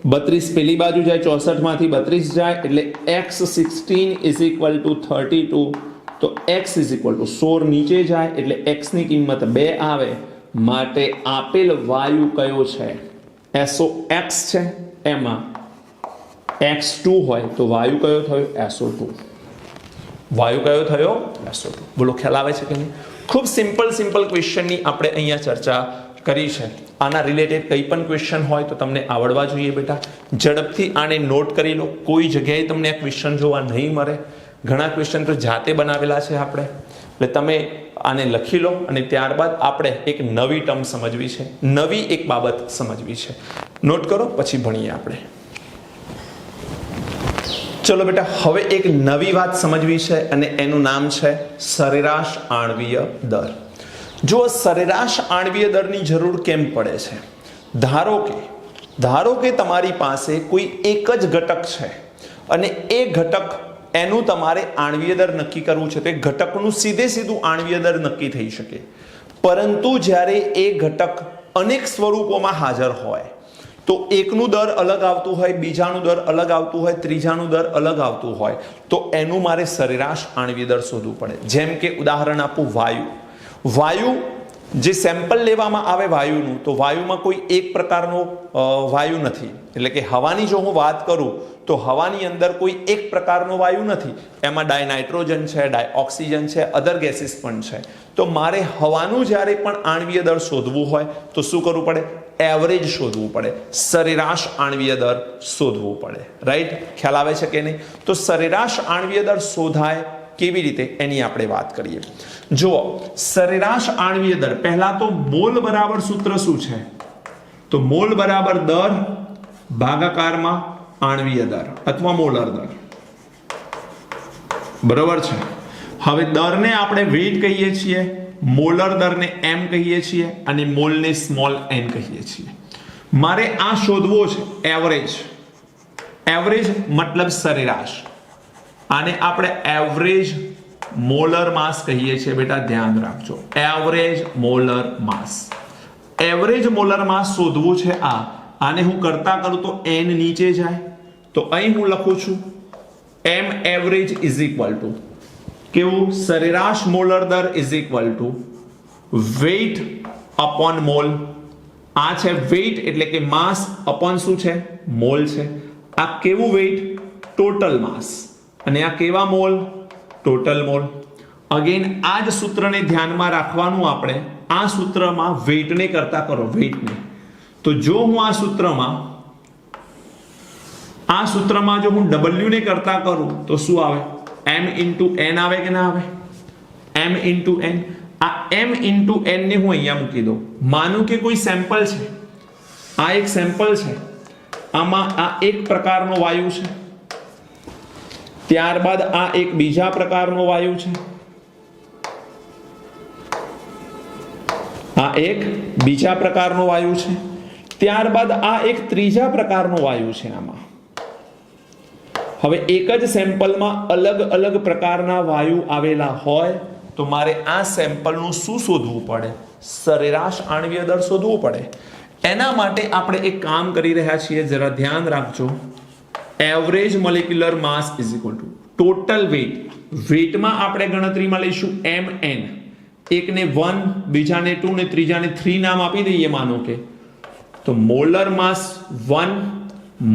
32 પેલી બાજુ જાય, 64 માંથી 32 જાય એટલે x16 ઇઝ ઇક્વલ ટુ 32. તો x ઇઝ ઇક્વલ ટુ 16 નીચે જાય એટલે x ની કિંમત 2 આવે. માટે આપેલ વાયુ કયો છે? SOX છે, એમાં x2 હોય તો વાયુ કયો થયો? SO2. વાયુ કયો થયો? SO2. બોલો ખ્યાલ આવે છે કે નહીં? ખૂબ સિમ્પલ ક્વેશ્ચનની આપણે અહીંયા ચર્ચા કરી છે. આના રિલેટેડ કંઈ પણ ક્વેશ્ચન હોય તો તમને આવડવા જોઈએ બેટા. ઝડપથી આને નોટ કરી લો. કોઈ જગ્યાએ તમને આ ક્વેશ્ચન જોવા નહીં મળે. ઘણા ક્વેશ્ચન તો જાતે બનાવેલા છે આપણે. એટલે તમે આને લખી લો અને ત્યારબાદ આપણે એક નવી ટર્મ સમજવી છે, નવી એક બાબત સમજવી છે. નોટ કરો, પછી ભણીએ આપણે. ચલો બેટા, હવે એક નવી વાત સમજવી છે અને એનું નામ છે સરેરાશ આણ્વીય દર. જો સરેરાશ આણ્વીય દરની જરૂર કેમ પડે છે? ધારો કે તમારી પાસે કોઈ એક જ ઘટક છે અને એ ઘટક એનું તમારે આણ્વીય દર નક્કી કરવું છે. તો એ ઘટકનું સીધું આણ્વીય દર નક્કી થઈ શકે. પરંતુ જ્યારે એ ઘટક અનેક સ્વરૂપોમાં હાજર હોય તો એકનું દર અલગ આવતું હોય, બીજાનું દર અલગ આવતું હોય, ત્રીજાનું દર અલગ આવતું હોય, તો એનું મારે સરેરાશ આણ્વીય દર શોધવું પડે. જેમ કે ઉદાહરણ આપું, વાયુ જે સેમ્પલ લેવામાં આવે વાયુનું, તો વાયુમાં કોઈ એક પ્રકારનો વાયુ નથી. એટલે કે હવાની જો હું વાત કરું તો હવાની અંદર કોઈ એક પ્રકારનો વાયુ નથી. એમાં ડાયનાઇટ્રોજન છે, ડાયઓક્સિજન છે, અધર ગેસીસ પણ છે. તો મારે હવાનું જ્યારે પણ આણ્વીય દર શોધવું હોય તો શું કરવું પડે? એવરેજ શોધવું પડે, સરેરાશ આણ્વીય દર શોધવું પડે. રાઈટ? ખ્યાલ આવે છે કે નહીં? તો સરેરાશ આણ્વીય દર શોધાય કેવી રીતે એની આપણે વાત કરીએ. જુઓ, સરેરાશ આણ્વીય દર, પહેલા તો મોલ બરાબર સૂત્ર શું છે? તો મોલ બરાબર દર ભાગાકારમાં આણ્વીય દર અથવા મોલર દર. બરાબર છે. હવે દરને આપણે વેઇટ કહીએ છીએ, મોલર દરને m કહીએ છીએ અને મોલને સ્મોલ n કહીએ છીએ. મારે આ શોધવો છે એવરેજ મતલબ સરેરાશ. આને આપણે એવરેજ મોલર માસ કહીએ છીએ બેટા, ધ્યાન રાખજો. એવરેજ મોલર માસ. એવરેજ મોલર માસ શોધવું છે. આને હું કરતા કરું તો n નીચે જાય, તો અહીં હું લખું છું m average is equal to કેવું? સરેરાશ મોલર દર is equal to weight upon mole. આ છે વેઇટ એટલે કે માસ અપોન શું છે? મોલ છે. આ કેવું વેઇટ? ટોટલ માસ. અને આ કેવા મોલ? Total mall. અગેન આ જ સૂત્રને ધ્યાનમાં રાખવાનું આપણે. આ સૂત્રમાં વેઇટને કરતા કરો, વેઇટને. તો જો હું આ સૂત્રમાં જો હું w ને કરતા કરું તો શું આવે? m ઇન્ટુ n આવે કે ના આવે? m into n. આ m ઇન્ટુ n ને હું અહીંયા મૂકી દઉં. માનું કે કોઈ સેમ્પલ છે, આ એક સેમ્પલ છે, આમાં આ એક પ્રકારનો વાયુ છે, ત્યારબાદ આ એક બીજા પ્રકારનો વાયુ છે, આ એક બીજા પ્રકારનો વાયુ છે, ત્યારબાદ આ એક ત્રીજા પ્રકારનો વાયુ છે. આમાં હવે એક જ સેમ્પલમાં અલગ અલગ પ્રકારના વાયુ આવેલા હોય તો મારે આ સેમ્પલનું શું શોધવું પડે? સરેરાશ આણ્વીય દર શોધવું પડે. એના માટે આપણે એક કામ કરી રહ્યા છીએ, જરા ધ્યાન રાખજો. Average molecular mass is equal to total weight. વેઇટમાં આપણે ગણતરીમાં લઈશું mn. એકને 1, બીજાને 2 ને ત્રીજાને 3 નામ આપી દઈએ. માનો કે તો મોલર માસ 1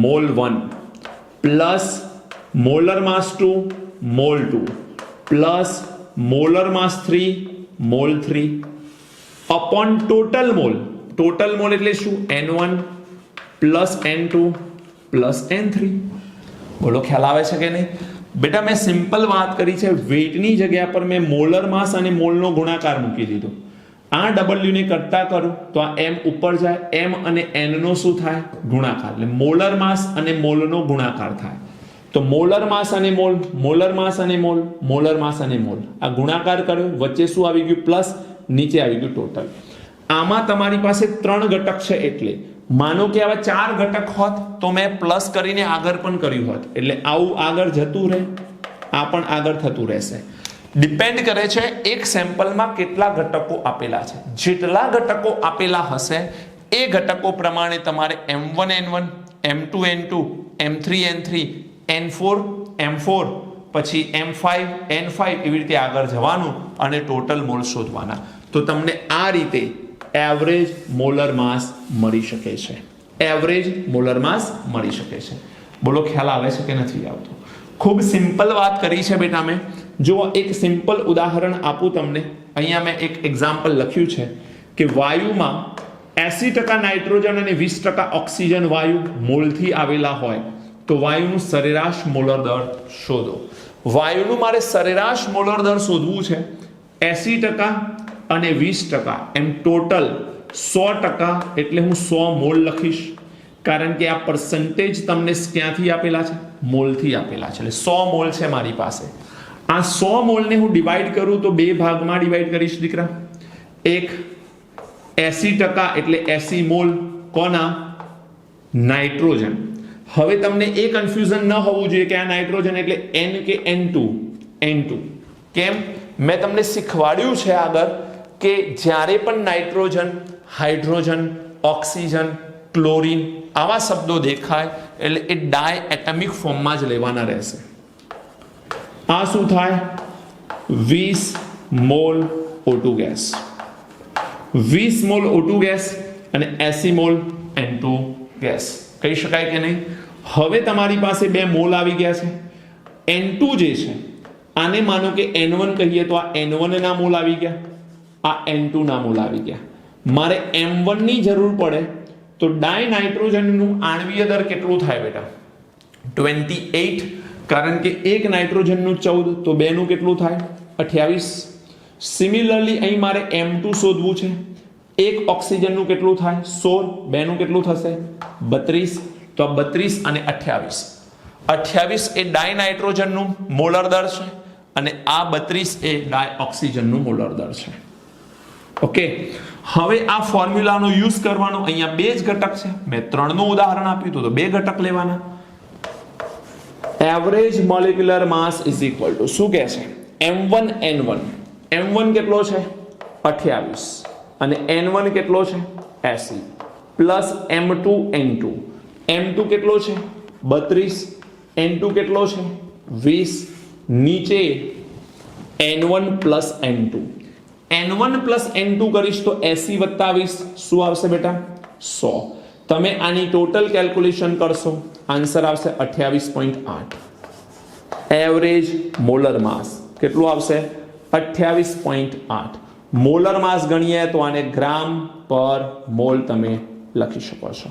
મોલ 1 પ્લસ મોલર માસ 2 મોલ 2 પ્લસ મોલર માસ 3 mall 3 upon total mall. Total mall એટલે શું? n1 plus n2 plus n3. બોલો ખ્યાલ આવે છે કે નહીં? બેટા મેં સિમ્પલ વાત કરી છે. વેઇટની જગ્યા પર મેં મોલર માસ અને મોલનો ગુણાકાર મૂકી દીધો. આ w ને કરતા કરું તો આ m ઉપર જાય, m અને n નો શું થાય? ગુણાકાર. એટલે મોલર માસ અને મોલનો ગુણાકાર થાય. તો મોલર માસ અને મોલ, મોલર માસ અને મોલ, મોલર માસ અને મોલ, આ ગુણાકાર કર્યો, વચ્ચે શું આવી ગયું? પ્લસ, નીચે આવી ગયું ટોટલ. આમાં તમારી પાસે 3 ઘટક છે, એટલે માનો કે આવા 4 ઘટક હોત તો મેં પ્લસ કરીને આગળ પણ કર્યું હોત. એટલે આવું આગળ જતું રહે, આ પણ આગળ થતું રહેશે. ડિપેન્ડ કરે છે એક સેમ્પલમાં કેટલા ઘટકો આપેલા છે. જેટલા ઘટકો આપેલા હશે એ ઘટકો પ્રમાણે તમારે M1 N1, M2 N2, M3 N3, N4 M4, પછી M5 N5 એવી રીતે આગળ જવાનું અને ટોટલ મોલ શોધવાના. તો તમને આ રીતે એવરેજ મોલર માસ મળી શકે છે. એવરેજ મોલર માસ મળી શકે છે. બોલો ખ્યાલ આવે છે કે નથી આવતો? ખૂબ સિમ્પલ વાત કરી છે બેટા મેં. જો એક સિમ્પલ ઉદાહરણ આપું તમને, અહીંયા મેં એક એક્ઝામ્પલ લખ્યું છે કે વાયુમાં 80% નાઇટ્રોજન અને 20% ઓક્સિજન વાયુ મોલથી આવેલા હોય તો વાયુનું સરેરાશ મોલર દર શોધો. વાયુનું મારે સરેરાશ મોલર દર શોધવું છે. 80% અને 20% એમ ટોટલ 100%, એટલે હું 100 મોલ લખીશ, કારણ કે આ પર્સન્ટેજ તમને ક્યાંથી આપેલા છે? મોલથી આપેલા છે. એટલે 100 મોલ છે મારી પાસે. આ 100 મોલને હું ડિવાઈડ કરું તો બે ભાગમાં ડિવાઈડ કરીશ દીકરા. એક 80% એટલે 80 મોલ કોના? નાઇટ્રોજન. હવે તમને એ કન્ફ્યુઝન ન હોવું જોઈએ કે આ નાઇટ્રોજન એટલે N કે N2. N2 કેમ? મેં તમને શીખવાડ્યું છે આગળ કે જ્યારે પણ નાઇટ્રોજન, હાઇડ્રોજન, ઓક્સિજન, ક્લોરીન આવા શબ્દો દેખાય એટલે એ ડાય એટમિક ફોર્મમાં જ લેવાના રહેશે. આ શું થાય? 20 mall O2 gas, 20 mall O2 gas અને 80 મોલ N2 ગેસ. કહી શકાય કે નહીં? હવે તમારી પાસે બે મોલ આવી ગયા છે. N2 જે છે આને માનો કે N1 કહીએ તો આ N1 ના મોલ આવી ગયા, આ N2 ના મોલ આવી ગયા. મારે M1 ની જરૂર પડે તો ડાય નાઇટ્રોજનનું આણ્વીય દર કેટલું થાય બેટા? 28. કારણ કે એક નાઇટ્રોજનનું 14 તો બેનું કેટલું થાય? 28. સિમિલરલી અહીં મારે M2 શોધવું છે. એક ઓક્સિજનનું કેટલું થાય? 16. બેનું કેટલું થશે? 32. તો 32 અને 28. 28 એ ડાય નાઇટ્રોજનનું મોલર દર છે અને આ 32 એ ડાય ઓક્સિજનનું મોલર દર છે. ઓકે, હવે આ ફોર્મ્યુલાનો યુઝ કરવાનો. અહીંયા બે જ ઘટક છે. મેં 3 નું ઉદાહરણ આપ્યું હતું તો બે ઘટક લેવાના. Average molecular mass is equal two શું કહે છે? M1 N1. M1 કેટલો છે? 28 અને N1 કેટલો છે? 80 પ્લસ M2 N2. M2 કેટલો છે? 32. N2 કેટલો છે? 20. નીચે N1 plus N2. N1 plus N2 કરીશ તો 80 વત્તા 20 શું આવશે બેટા? 100. તમે આની ટોટલ કેલ્ક્યુલેશન કરશો, આન્સર આવશે 28.8. એવરેજ મોલર માસ કેટલું આવશે? 28.8. મોલર માસ ગણીએ તો આને ગ્રામ પર મોલ તમે લખી શકો છો.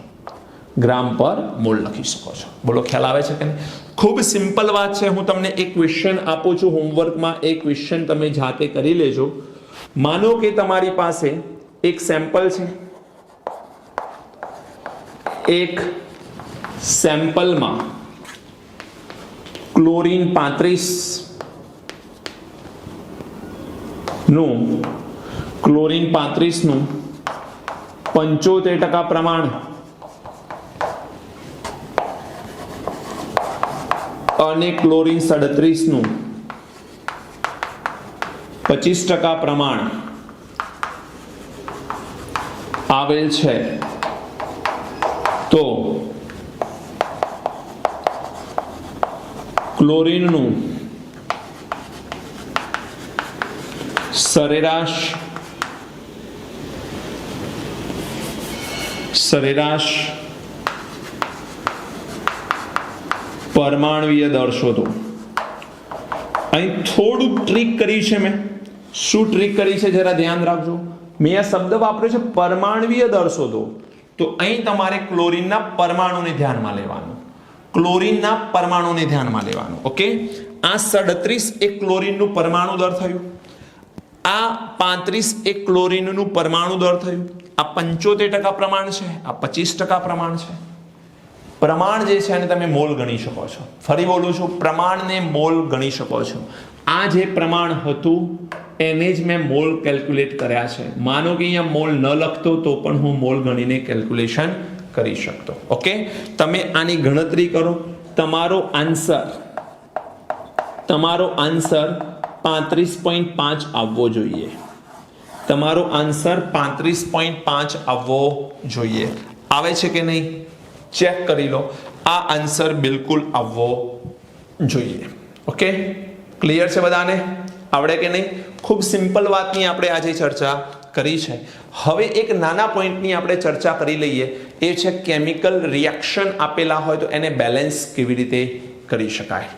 ગ્રામ પર મોલ લખી શકો છો. બોલો ખ્યાલ આવે છે કે નહીં? ખૂબ સિમ્પલ વાત છે. હું તમને એક ક્વેશ્ચન આપું છું હોમવર્કમાં. એ ક્વેશ્ચન તમે જાતે કરી લેજો. માનો કે તમારી પાસે એક સેમ્પલ છે. એક સેમ્પલમાં ક્લોરીન 35 નું 75% પ્રમાણ અને ક્લોરીન 37 નું 25% પ્રમાણ આવેલ છે. તો ક્લોરીનનું સરેરાશ પરમાણુય દર શોધો. અહીં થોડુંક ટ્રીક કરી છે મેં. શું ટ્રીક કરી છે જરા ધ્યાન રાખજો. મેં આ શબ્દ વાપર્યો છે પરમાણુય દર શોધો. તો અહીં તમારે ક્લોરીનના પરમાણુને ધ્યાનમાં લેવાનું. ક્લોરીનના પરમાણુને ધ્યાનમાં લેવાનું. ઓકે, આ 37 એ ક્લોરીનનું પરમાણુ દર થયું. આ 35 એ ક્લોરીનનું પરમાણુ દર થયું. આ 75% પ્રમાણ છે, આ 25% પ્રમાણ છે. પ્રમાણ જે છે એને તમે મોલ ગણી શકો છો. ફરી બોલું છું, પ્રમાણને મોલ ગણી શકો છો. આ જે પ્રમાણ હતું એને જ મેં મોલ કેલ્ક્યુલેટ કર્યા છે. માનો કે અહીંયા મોલ ન લખતો તો પણ હું મોલ ગણીને કેલ્ક્યુલેશન કરી શકતો. ઓકે, તમે આની ગણતરી કરો. તમારો આન્સર 35.5 આવવો જોઈએ. તમારો આન્સર 35.5 આવવો જોઈએ. આવે છે કે નહીં ચેક કરી લો. આ આન્સર બિલકુલ આવવો જોઈએ. ઓકે, ક્લિયર છે બધાને? આવડે કે નહીં? ખૂબ સિમ્પલ વાતની આપણે આજે ચર્ચા કરી છે. હવે એક નાના પોઈન્ટની આપણે ચર્ચા કરી લઈએ, એ છે કેમિકલ રિએક્શન આપેલા હોય તો એને બેલેન્સ કેવી રીતે કરી શકાય.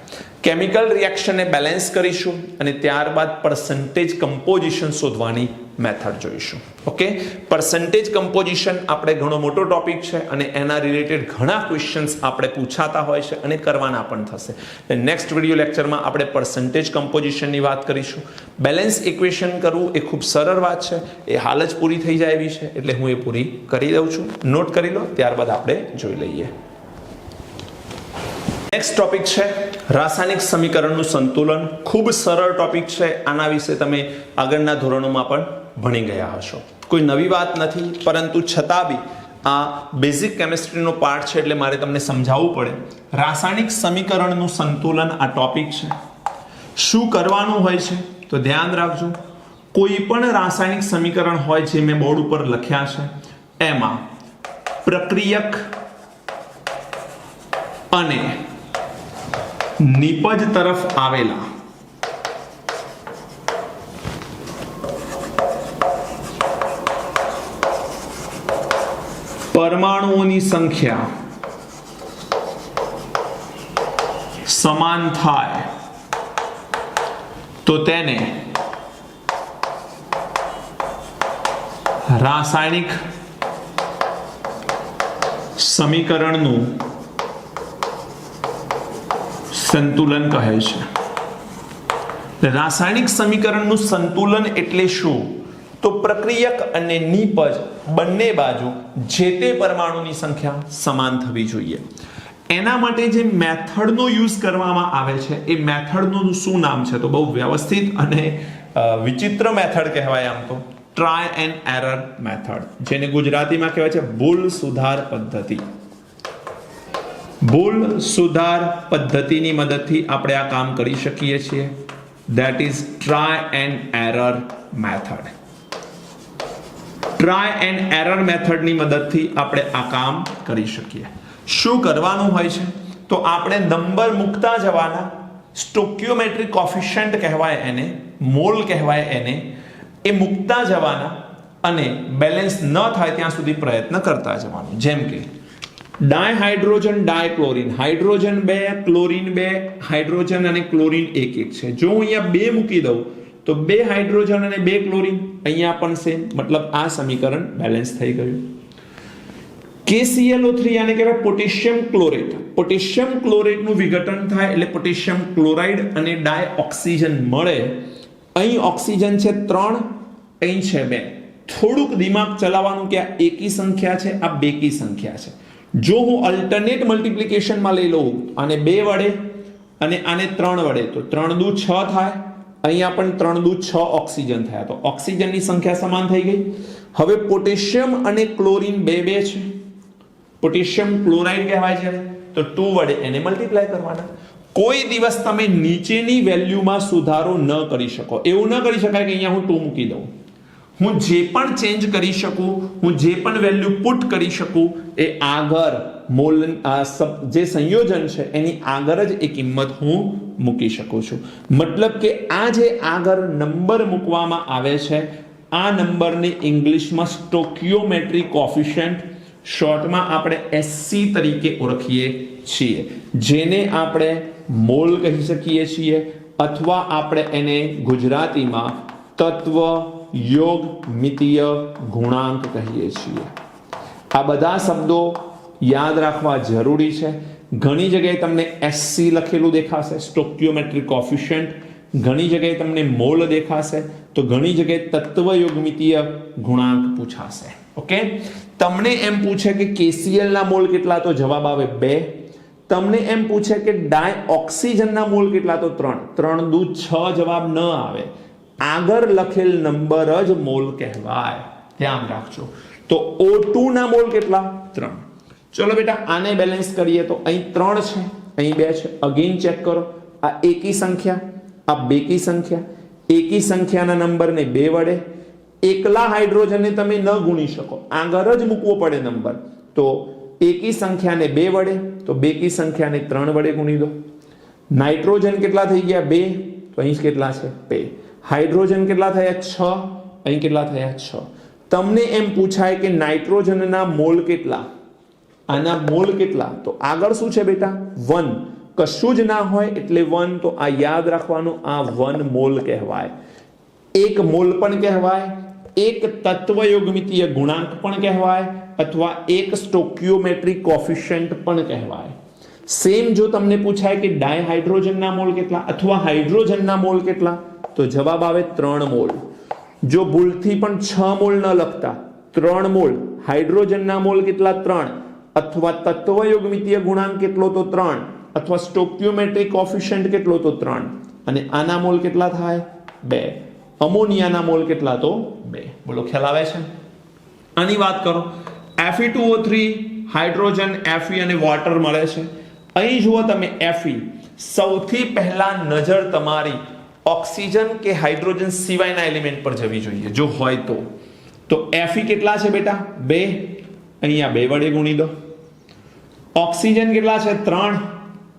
કેમિકલ રિએક્શનને બેલેન્સ કરીશું અને ત્યારબાદ પર્સન્ટેજ કમ્પોઝિશન શોધવાની મેથડ જોઈશું. ઓકે, પર્સન્ટેજ કમ્પોઝિશન આપણે ઘણો મોટો ટોપિક છે અને એના રિલેટેડ ઘણા ક્વેશ્ચન્સ આપણે પૂછાતા હોય છે અને કરવાના પણ થશે. નેક્સ્ટ વિડીયો લેક્ચરમાં આપણે પર્સન્ટેજ કમ્પોઝિશનની વાત કરીશું. બેલેન્સ ઇક્વેશન કરવું એ ખૂબ સરળ વાત છે, એ હાલ જ પૂરી થઈ જાય એવી છે, એટલે હું એ પૂરી કરી દઉં છું. નોટ કરી લો, ત્યારબાદ આપણે જોઈ લઈએ. નેક્સ્ટ ટોપિક છે રાસાયણિક સમીકરણનું સંતુલન. ખૂબ સરળ ટોપિક છે, આના વિશે તમે આગળના ધોરણોમાં પણ ભણી ગયા હશો. કોઈ નવી વાત નથી, પરંતુ છતાં બી આ બેઝિક કેમિસ્ટ્રીનો પાર્ટ છે એટલે મારે તમને સમજાવવું પડે. રાસાયણિક સમીકરણનું સંતુલન આ ટોપિક છે. શું કરવાનું હોય છે તો ધ્યાન રાખજો. કોઈ પણ રાસાયણિક સમીકરણ હોય જે મેં બોર્ડ ઉપર લખ્યા છે, એમાં પ્રક્રિયક અને નિપજ તરફ આવેલા પરમાણુઓની સંખ્યા સમાન થાય તો તેને રાસાયણિક સમીકરણનું સંતુલન કહે છે. રાસાયણિક સમીકરણનું સંતુલન એટલે શું? તો પ્રક્રિયક અને નિપજ બંને બાજુ જે તે પરમાણુની સંખ્યા સમાન થવી જોઈએ. એના માટે જે મેથડનો યુઝ કરવામાં આવે છે એ મેથડનું શું નામ છે? તો બહુ વ્યવસ્થિત અને વિચિત્ર મેથડ કહેવાય આમ તો. ટ્રાય એન્ડ એરર મેથડ, જેને ગુજરાતીમાં કહેવાય છે ભૂલ સુધાર પદ્ધતિ. ભૂલ સુધાર પદ્ધતિની મદદથી આપણે આ કામ કરી શકીએ છીએ. That is try and error method. Try and error મેથડની મદદથી આપણે આ કામ કરી શકીએ. શું કરવાનું હોય છે? તો આપણે નંબર મૂકતા જવાના. સ્ટોક્યોમેટ્રિક કોફિશિયન્ટ કહેવાય એને, મોલ કહેવાય એને. એ મૂકતા જવાના અને બેલેન્સ ન થાય ત્યાં સુધી પ્રયત્ન કરતા જવાનું. જેમ કે ડાયહાઇડ્રોજન ડાયક્લોરિન, હાઇડ્રોજન 2 ક્લોરીન 2, હાઇડ્રોજન અને ક્લોરીન 1 1 છે. જો હું અહીંયા 2 મૂકી દઉં તો 2 હાઇડ્રોજન અને 2 ક્લોરીન, અહીંયા પણ સેમ, મતલબ આ સમીકરણ બેલેન્સ થઈ ગયું. KClO3 આને કહેવાય પોટેશિયમ ક્લોરેટ. પોટેશિયમ ક્લોરેટનું વિઘટન થાય એટલે પોટેશિયમ ક્લોરાઇડ અને ડાયઓક્સિજન મળે. અહીં ઓક્સિજન છે 3, અહીં છે 2. થોડુંક દિમાગ ચલાવવાનું કે આ એકી સંખ્યા છે, આ બેકી સંખ્યા છે. જો હું અલ્ટરનેટ મલ્ટીપ્લિકેશનમાં લઈ લઉં આને 2 વડે અને આને 3 વડે, તો 3 દુ 6 થાય. અહીંયા પણ 3 દુ 6 ઓક્સિજન થયા, તો ઓક્સિજનની સંખ્યા સમાન થઈ ગઈ. હવે પોટેશિયમ અને ક્લોરીન 2 2 છે. પોટેશિયમ ક્લોરાઇડ કહેવાય છે, તો 2 વડે એને મલ્ટીપ્લાય કરવાના. કોઈ દિવસ તમે નીચેની વેલ્યુમાં સુધારો ન કરી શકો. એવું ન કરી શકાય કે અહીંયા હું 2 મૂકી દઉં. હું જે પણ ચેન્જ કરી શકું, હું જે પણ વેલ્યુ પુટ કરી શકું, એ આગળ મોલ જે સંયોજન છે એની આગળ જ એ કિંમત હું મૂકી શકું છું. મતલબ કે આ જે આગળ નંબર મૂકવામાં આવે છે, આ નંબરને ઇંગ્લિશમાં સ્ટોક્યોમેટ્રિક કોફિશિયન્ટ, શોર્ટમાં આપણે SC તરીકે ઓળખીએ છીએ, જેને આપણે મોલ કહી શકીએ છીએ, અથવા આપણે એને ગુજરાતીમાં તત્વ યોગમિતીય ગુણાંક કહીએ છીએ. આ બધા શબ્દો યાદ રાખવા જરૂરી છે. ઘણી જગ્યાએ તમને SC લખેલું દેખાશે, સ્ટોક્યોમેટ્રિક કોફિશિયન્ટ. ઘણી જગ્યાએ તમને મોલ દેખાશે, તો ઘણી જગ્યાએ તત્વ યોગમિતીય ગુણાંક પૂછાશે. ઓકે, તમને એમ પૂછે કે KCl ના મોલ કેટલા, તો જવાબ આવે 2. તમને એમ પૂછે કે ડાયઓક્સિજનના મોલ કેટલા, તો 3. 3 દુ 6 જવાબ ન આવે. આગળ લખેલ નંબર જ મોલ કહેવાય, ધ્યાન રાખજો. તો O2 ના મોલ કેટલા? 3. ચલો બેટા આને બેલેન્સ કરીએ તો અહીં 3 છે, અહીં 2 છે. અગેન ચેક કરો, આ એકી સંખ્યા, આ બેકી સંખ્યા. એકી સંખ્યાના નંબરને 2 વડે, એકલા હાઇડ્રોજનને તમે ન ગુણી શકો, આગળ જ મૂકવો પડે નંબર. તો એકી સંખ્યાને 2 વડે, તો બેકી સંખ્યાને 3 વડે ગુણી દો. નાઇટ્રોજન કેટલા થઈ ગયા? 2, તો અહીં કેટલા છે? 2. હાઇડ્રોજન કેટલા થયા? 6, અહીં કેટલા થયા? 6. તમને એમ પૂછાય કે નાઇટ્રોજનના મોલ કેટલા, આના મોલ કેટલા? તો આગળ શું છે બેટા? 1. કશું જ ના હોય એટલે 1, તો આ યાદ રાખવાનું, આ 1 મોલ કહેવાય. 1 મોલ પણ કહેવાય, 1 તત્વયોગમિતીય ગુણાંક પણ કહેવાય, અથવા 1 સ્ટોઇકિયોમેટ્રિક કોફિશિયન્ટ પણ કહેવાય. સેમ જો તમને પૂછાય કે ડાયહાઇડ્રોજનના મોલ કેટલા અથવા હાઇડ્રોજનના મોલ કેટલા, તો જવાબ આવે 3 મોલ. જો ભૂલથી પણ 6 મોલ ન લખતા, 3 મોલ. હાઇડ્રોજનના મોલ કેટલા? 3. અથવા તત્વયોગમિતીય ગુણાંક કેટલો? તો 3. અથવા સ્ટોઇકિયોમેટ્રિક કોફિશિયન્ટ કેટલો? તો 3. અને આના મોલ કેટલા થાય? 2. અમોનિયાના મોલ કેટલા? તો 2. બોલો, ખ્યાલ આવે છે? આની વાત કરો. Fe2O3, હાઇડ્રોજન, Fe અને વોટર મળે છે. અહીં જુઓ તમે Fe. સૌથી પહેલા નજર તમારી ઓક્સિજન કે હાઇડ્રોજન સિવાયના એલિમેન્ટ પર જવી જોઈએ, જો હોય તો. તો Fe કેટલા છે બેટા? 2. અહીંયા 2 વડે ગુણી દો. ઓક્સિજન કેટલા છે? 3.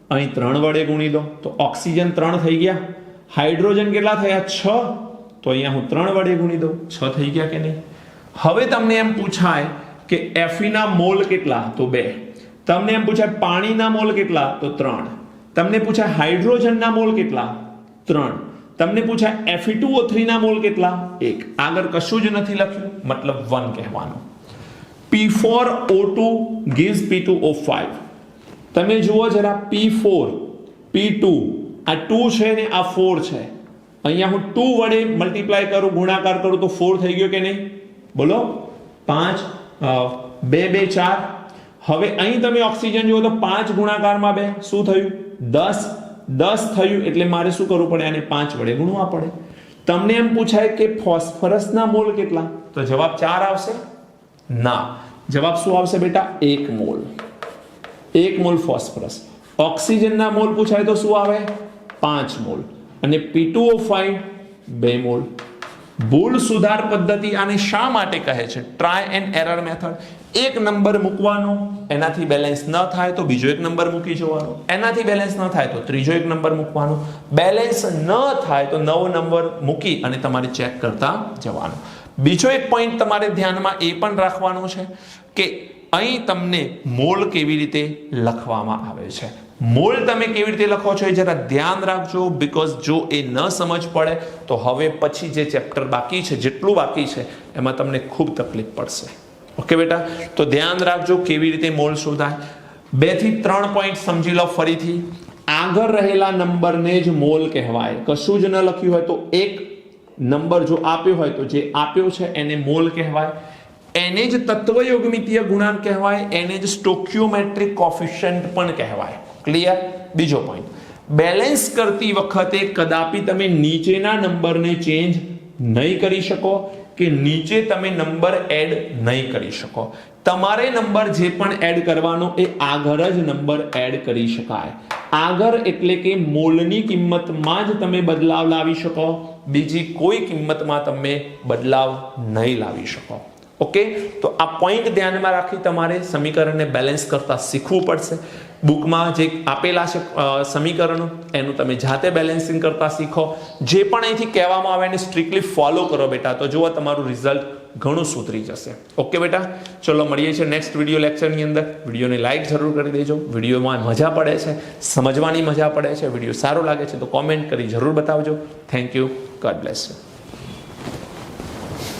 અહીં 3 વડે ગુણી દો, તો ઓક્સિજન 3 થઈ ગયા. હાઇડ્રોજન કેટલા થયા? 6. તો અહીંયા હું 3 વડે ગુણી દઉં, 6 થઈ ગયા કે નહીં? હવે તમને એમ પૂછાય કે Fe ના મોલ કેટલા? તો 2. તમને એમ પૂછાય પાણીના મોલ કેટલા? તો 3. તમને પૂછાય હાઇડ્રોજનના મોલ કેટલા? 3. તમને પૂછાય Fe2O3 ના મોલ કેટલા? 1. આગળ કશું જ નથી લખ્યું, મતલબ 1 કહેવાનું. P4O2 gives P2O5. તમે જુઓ જરા, P4, P2, આ 2 છે ને આ 4 છે. અહીંયા હું 2 વડે મલ્ટીપ્લાય કરું, ગુણાકાર કરું, તો 4 થઈ ગયો કે નહીં? બોલો. 5, 2, 2, 4. હવે અહીં તમે ઓક્સિજન જુઓ તો 5 ગુણાકારમાં 2 શું થયું? 10. 10 થયું એટલે મારે શું કરવું પડે? આને 5 વડે ગુણવા પડે. તમને એમ પૂછાય કે ફોસ્ફરસના મોલ કેટલા? તો જવાબ 4 આવશે? ના, જવાબ શું આવશે બેટા? 1 મોલ. 1 mall phosphorus. ઓક્સિજનના મોલ પૂછાય તો શું આવે? 5 મોલ. અને P2O5 2 મોલ. ભૂલ સુધાર પદ્ધતિ આને શા માટે કહે છે? Try and error method. એક નંબર મૂકવાનો, એનાથી બેલેન્સ ન થાય તો બીજો એક નંબર મૂકી જવાનો, એનાથી બેલેન્સ ન થાય તો ત્રીજો એક નંબર મૂકવાનો, બેલેન્સ ન થાય તો નવો નંબર મૂકી અને તમારે ચેક કરતા જવાનું. બીજો એક પોઈન્ટ તમારે ધ્યાનમાં એ પણ રાખવાનો છે કે અહીં તમને મોલ કેવી રીતે લખવામાં આવે છે. મોલ તમે કેવી રીતે લખો છો એ જરા ધ્યાન રાખજો, બીકોઝ જો એ ન સમજ પડે તો હવે પછી જે ચેપ્ટર બાકી છે, જેટલું બાકી છે એમાં તમને ખૂબ તકલીફ પડશે. ઓકે બેટા, તો ધ્યાન રાખજો કેવી રીતે મોલ શોધાય. 2 થી 3 પોઈન્ટ સમજી લો ફરીથી. આગળ રહેલા નંબરને જ મોલ કહેવાય. કશું જ ન લખ્યું હોય તો એક નંબર જો આપ્યો હોય તો જે આપ્યો છે એને મોલ કહેવાય. એને જ તત્વયોગમિતીય ગુણાંક કહેવાય, એને જ સ્ટોઇકિયોમેટ્રિક કોફિશિયન્ટ પણ કહેવાય. ક્લિયર? બીજો પોઈન્ટ, બેલેન્સ કરતી વખતે કદાપી તમે નીચેના નંબરને ચેન્જ નહીં કરી શકો કે નીચે તમે નંબર એડ નહીં કરી શકો. તમારે નંબર જે પણ એડ કરવાનો એ આગળ જ નંબર એડ કરી શકાય. આગળ એટલે કે મોલની કિંમતમાં જ તમે બદલાવ લાવી શકો, બીજી કોઈ કિંમતમાં તમે બદલાવ નહીં લાવી શકો. ઓકે, તો આ પોઈન્ટ ધ્યાનમાં રાખી તમારે સમીકરણને બેલેન્સ કરતા શીખવું પડશે. બુકમાં જે આપેલા છે સમીકરણો એનું તમે જાતે બેલેન્સિંગ કરતા શીખો. જે પણ અહીંથી કહેવામાં આવે એને સ્ટ્રિક્ટલી ફોલો કરો બેટા, તો જુઓ તમારું રિઝલ્ટ ઘણું સુધરી જશે. ઓકે બેટા, ચલો મળીએ છીએ નેક્સ્ટ વિડીયો લેક્ચરની અંદર. વિડીયોને લાઈક જરૂર કરી દેજો. વિડીયોમાં મજા પડે છે, સમજવાની મજા પડે છે, વિડીયો સારો લાગે છે તો કોમેન્ટ કરી જરૂર બતાવજો. Thank you. God bless you.